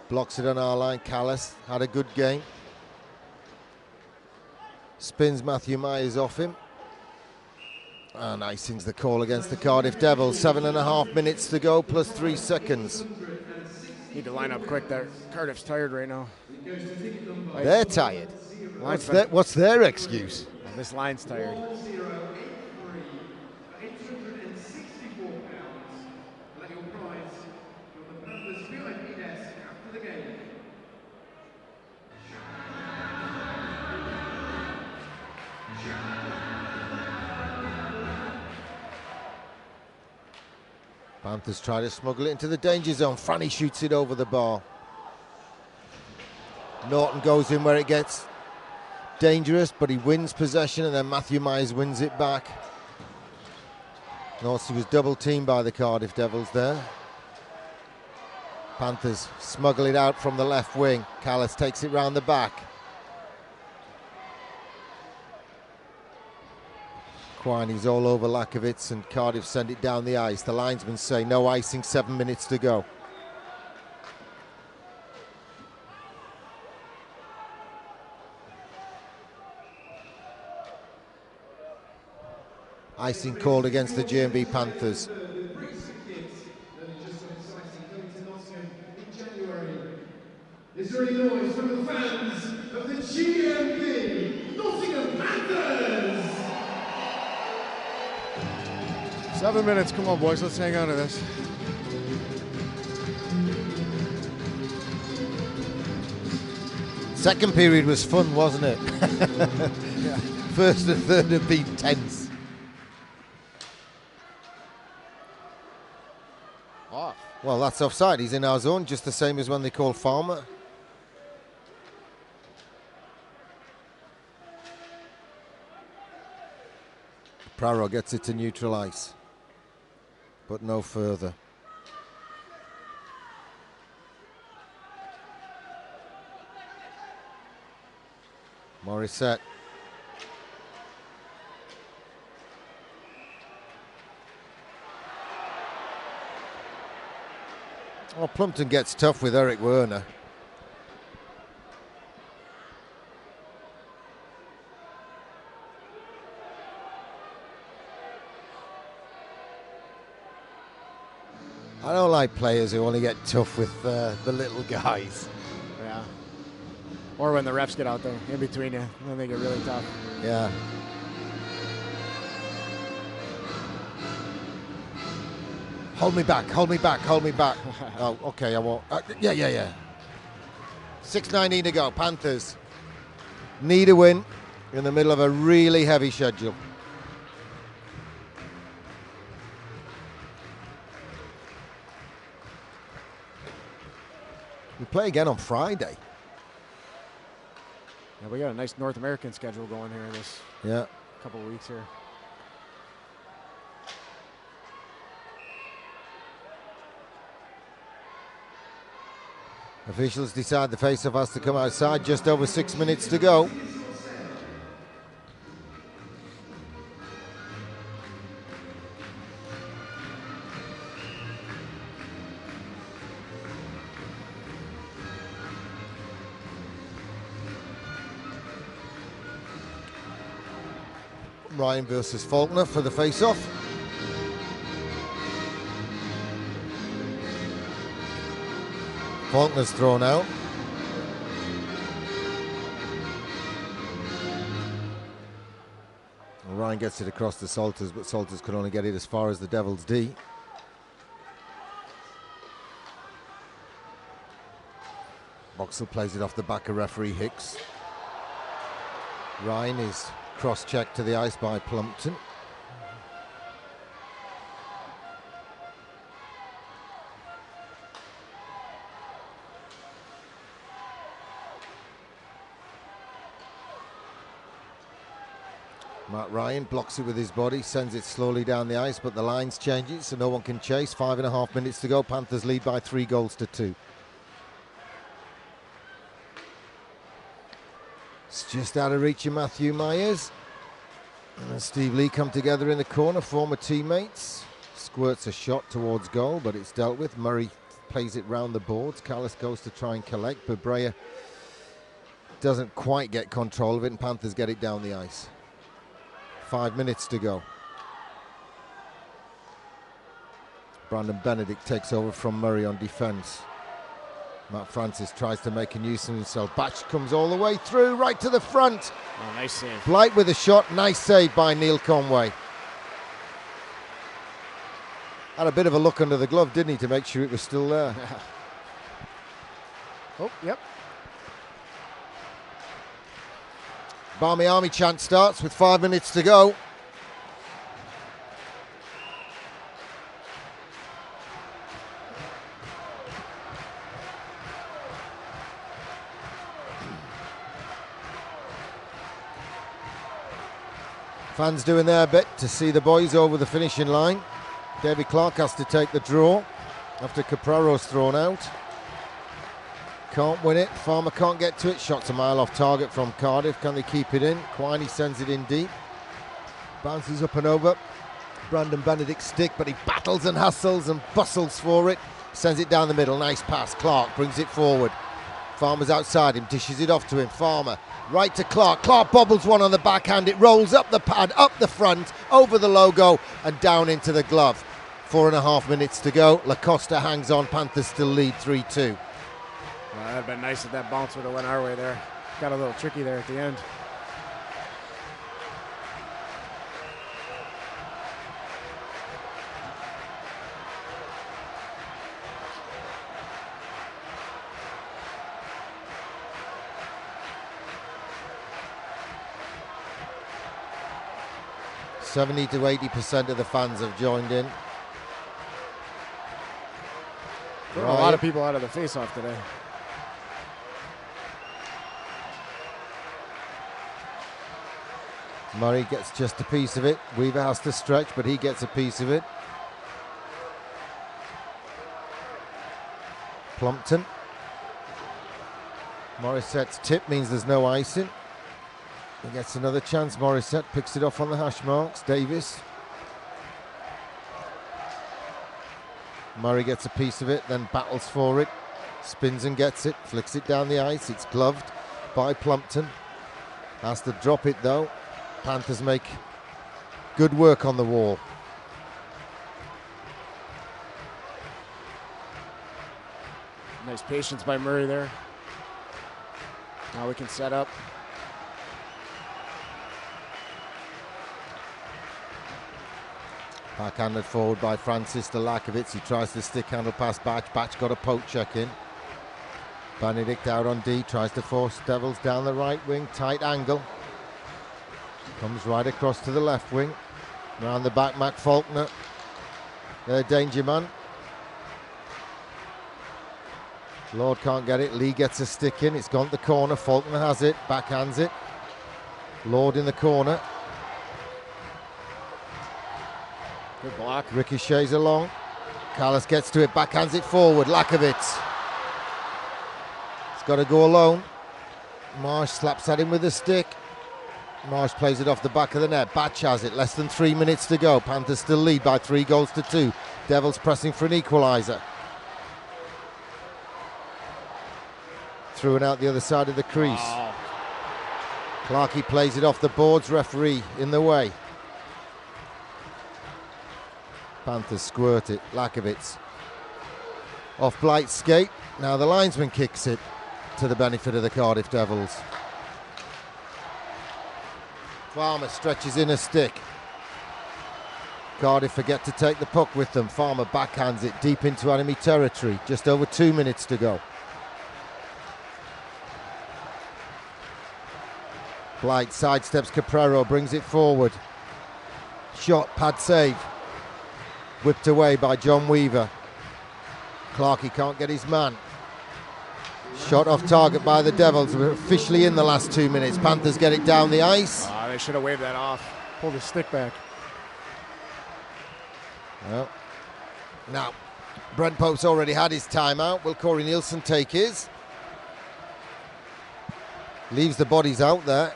blocks it on our line. Calais had a good game. Spins Matthew Myers off him. And icing's the call against the Cardiff Devils. 7.5 minutes to go, plus 3 seconds. Need to line up quick there. Cardiff's tired right now. They're tired. What's their excuse? This line's tired. Panthers try to smuggle it into the danger zone. Franny shoots it over the bar. Norton goes in where it gets dangerous, but he wins possession, and then Matthew Myers wins it back. Notice he was double teamed by the Cardiff Devils there. Panthers smuggle it out from the left wing. Calais takes it round the back. Quine's all over Lakovitz, and Cardiff send it down the ice. The linesmen say no icing, 7 minutes to go. Icing called against the G&B Panthers. Is there any noise from the fans of the G&B Nottingham Panthers? 7 minutes, come on boys, let's hang on to this. Second period was fun, wasn't it? Yeah. First and third have been tense. Off. Well, that's offside. He's in our zone, just the same as when they call Faulkner. Prowl gets it to neutral ice, but no further. Morissette. Well, Plumpton gets tough with Eric Werner. I don't like players who only get tough with the little guys. Yeah. Or when the refs get out there in between you, then they get really tough. Yeah. Hold me back, hold me back, hold me back. Oh, okay, I won't. Yeah. 6:19 to go. Panthers need a win in the middle of a really heavy schedule. We play again on Friday. Yeah, we got a nice North American schedule going here this couple of weeks here. Officials decide the face-off has to come outside. Just over 6 minutes to go. Ryan versus Faulkner for the face-off. Faulkner's thrown out. Well, Ryan gets it across to Salters, but Salters could only get it as far as the Devils' D. Boxall plays it off the back of referee Hicks. Ryan is cross-checked to the ice by Plumpton. Matt Ryan blocks it with his body, sends it slowly down the ice, but the lines change it so no one can chase. 5.5 minutes to go. Panthers lead by 3-2. It's just out of reach of Matthew Myers. And Steve Lee come together in the corner, former teammates. Squirts a shot towards goal, but it's dealt with. Murray plays it round the boards. Calais goes to try and collect, but Brea doesn't quite get control of it, and Panthers get it down the ice. 5 minutes to go. Brandon Benedict takes over from Murray on defence. Matt Francis tries to make a nuisance of himself. Batch comes all the way through, right to the front. Oh, nice save. Blight with a shot. Nice save by Neil Conway. Had a bit of a look under the glove, didn't he, to make sure it was still there. Oh, yep. Barmy Army chant starts with 5 minutes to go. Fans doing their bit to see the boys over the finishing line. David Clarke has to take the draw after Capraro's thrown out. Can't win it. Farmer can't get to it. Shots a mile off target from Cardiff. Can they keep it in? Quiney sends it in deep. Bounces up and over. Brandon Benedict's stick, but he battles and hustles and bustles for it. Sends it down the middle. Nice pass. Clarke brings it forward. Farmer's outside him. Dishes it off to him. Farmer right to Clarke. Clarke bobbles one on the backhand. It rolls up the pad, up the front, over the logo and down into the glove. 4.5 minutes to go. Lacosta hangs on. Panthers still lead 3-2. Well, that'd have been nice if that bounce would have went our way there. Got a little tricky there at the end. $70 to 80% of the fans have joined in. A lot of people out of the face-off today. Murray gets just a piece of it. Weaver has to stretch, but he gets a piece of it. Plumpton. Morissette's tip means there's no icing. He gets another chance. Morissette picks it off on the hash marks. Davis. Murray gets a piece of it, then battles for it. Spins and gets it. Flicks it down the ice. It's gloved by Plumpton. Has to drop it though. Panthers make good work on the wall. Nice patience by Murray there. Now we can set up. Backhanded forward by Francis Delakovic. He tries to stick handle past Batch. Batch got a poke check in. Benedict out on D. Tries to force Devils down the right wing. Tight angle. Comes right across to the left wing. Round the back, Mac Faulkner. Their danger man. Lord can't get it. Lee gets a stick in. It's gone to the corner. Faulkner has it. Backhands it. Lord in the corner. Good block. Ricochets along. Calais gets to it. Backhands it forward. Lakovic. He's got to go alone. Marsh slaps at him with a stick. Marsh plays it off the back of the net. Batch has it. Less than 3 minutes to go. Panthers still lead by 3 goals to 2. Devils pressing for an equaliser. Through and out the other side of the crease. Wow. Clarke plays it off the boards. Referee in the way. Panthers squirt it. Lakovic off Blight's skate. Now the linesman kicks it to the benefit of the Cardiff Devils. Farmer stretches in a stick. Cardiff forget to take the puck with them. Farmer backhands it deep into enemy territory. Just over 2 minutes to go. Blight sidesteps Caprero, brings it forward. Shot, pad save. Whipped away by John Weaver. Clarke can't get his man. Shot off target by the Devils. We're officially in the last 2 minutes. Panthers get it down the ice. They should have waved that off. Pulled the stick back. Well, now, Brent Pope's already had his timeout. Will Corey Nielsen take his? Leaves the bodies out there.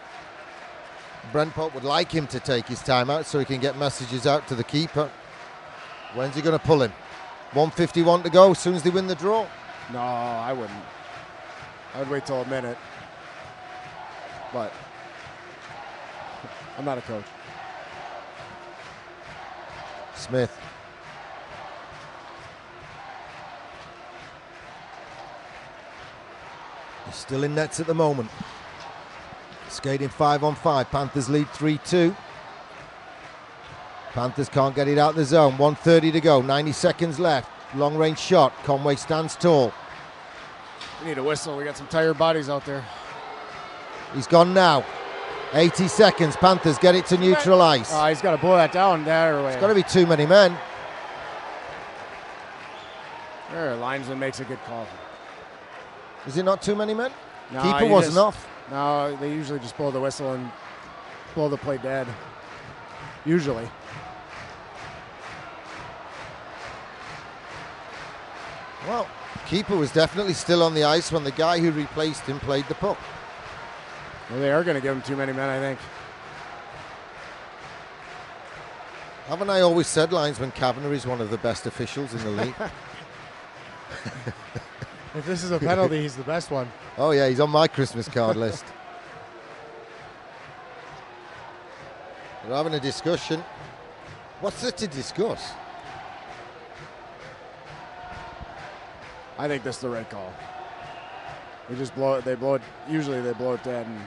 Brent Pope would like him to take his timeout so he can get messages out to the keeper. When's he going to pull him? 1:51 to go, as soon as they win the draw. No, I wouldn't. I would wait till a minute. But I'm not a coach. Smith. He's still in nets at the moment. Skating 5-on-5. Panthers lead 3-2. Panthers can't get it out the zone. 1:30 to go. 90 seconds left. Long range shot. Conway stands tall. We need a whistle. We got some tired bodies out there. He's gone now. 80 seconds. Panthers get it to neutral ice. Oh, he's got to blow that down there. It's got to be too many men. There, linesman makes a good call. Is it not too many men? No, Keeper wasn't off. No, they usually just blow the whistle and blow the play dead. usually. Well, keeper was definitely still on the ice when the guy who replaced him played the puck. Well, they are going to give him too many men, I think. Haven't I always said linesman Kavanagh is one of the best officials in the league? If this is a penalty, he's the best one. Oh yeah, he's on my Christmas card list. We're having a discussion. What's there to discuss? I think this is the right call. They just blow it. They blow it. Usually they blow it dead. And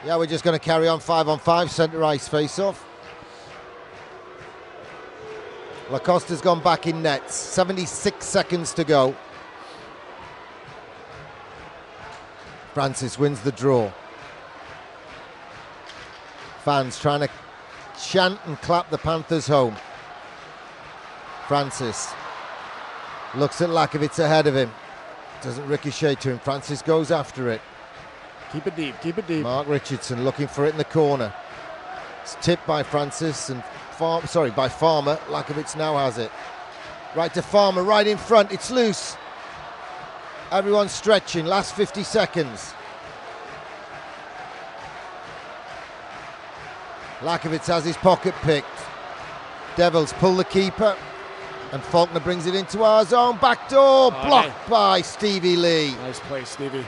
yeah, we're just going to carry on 5-on-5 centre ice face-off. Lacosta's gone back in nets. 76 seconds to go. Francis wins the draw. Fans trying to chant and clap the Panthers home. Francis looks at Lakovitz ahead of him. Doesn't ricochet to him. Francis goes after it. keep it deep. Keep it deep. Mark Richardson looking for it in the corner. It's tipped by Francis and by Farmer. Lakovitz now has it. Right to Farmer, right in front. It's loose. Everyone's stretching. Last 50 seconds. Lakovitz has his pocket picked. Devils pull the keeper. And Faulkner brings it into our zone. Backdoor blocked by Stevie Lee. Nice play, Stevie.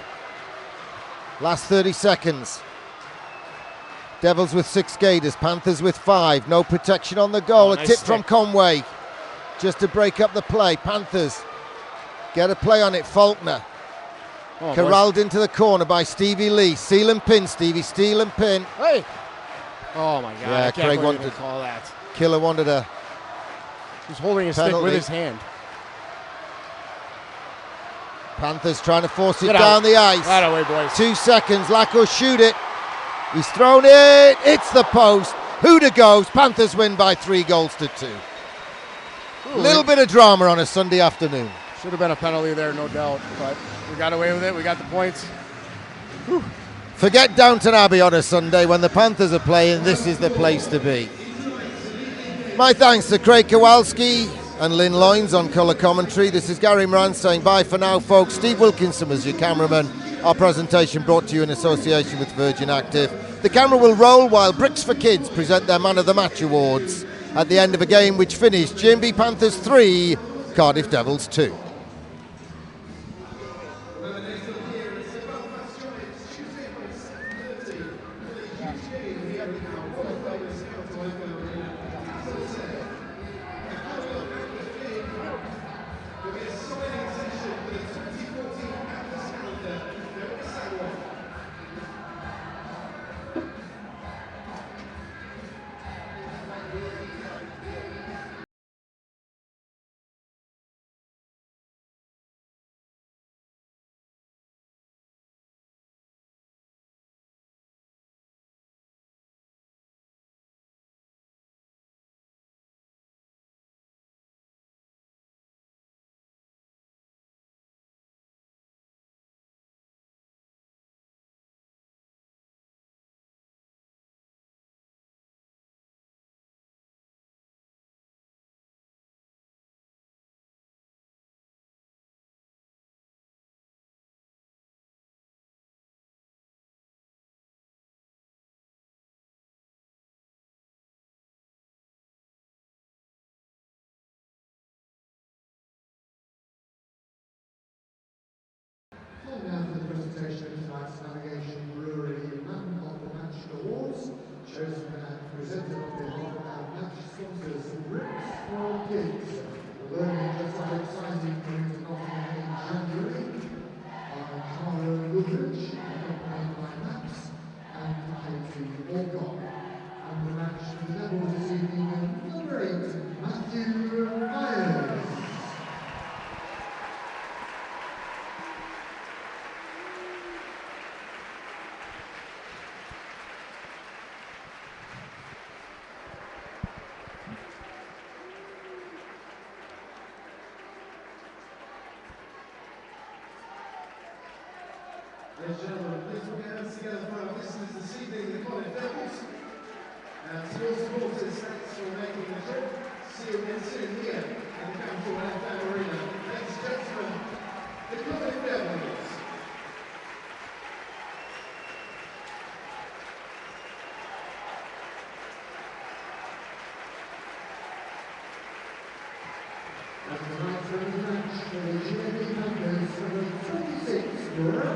Last 30 seconds. Devils with 6 skaters, Panthers with 5. No protection on the goal. A Nice tip stick from Conway just to break up the play. Panthers get a play on it. Faulkner corralled into the corner by Stevie Lee. Seal and pin, Stevie. Steal and pin. Hey! Oh my God! Yeah, I can't Craig believe wanted they call that. Killer wanted a He's holding his penalty. stick with his hand. Panthers trying to force it Get down out. the ice. That away, boys. 2 seconds. Lacko shoot it. He's thrown it. It's the post. Huda goes. Panthers win by 3-2. Little bit of drama on a Sunday afternoon. Should have been a penalty there, no doubt. But we got away with it. We got the points. Whew. Forget Downton Abbey on a Sunday. When the Panthers are playing, this is the place to be. My thanks to Craig Kowalski and Lynn Loynes on colour commentary. This is Gary Moran saying bye for now, folks. Steve Wilkinson was your cameraman. Our presentation brought to you in association with Virgin Active. The camera will roll while Bricks for Kids present their Man of the Match awards at the end of a game which finished GMB Panthers 3, Cardiff Devils 2. Now for the presentation of tonight's Navigation Brewery Man of the Match Awards, chosen and presented on behalf of our match sponsors, Bricks for Kids. The learning just how exciting coming to Nottingham in January. I'm Carlo Woodridge, accompanied by Max and Katie Alcott. And the match for the Devils this evening, number 8, Matthew Myers. Ladies and gentlemen, please put your hands together for our listeners this evening, the Cardiff Devils. And to all supporters, thanks for making the trip. See you again soon here in the Capital FM Arena. Ladies and gentlemen, the Cardiff Devils. And tonight's match for the Nottingham Panthers, number 26, Burr.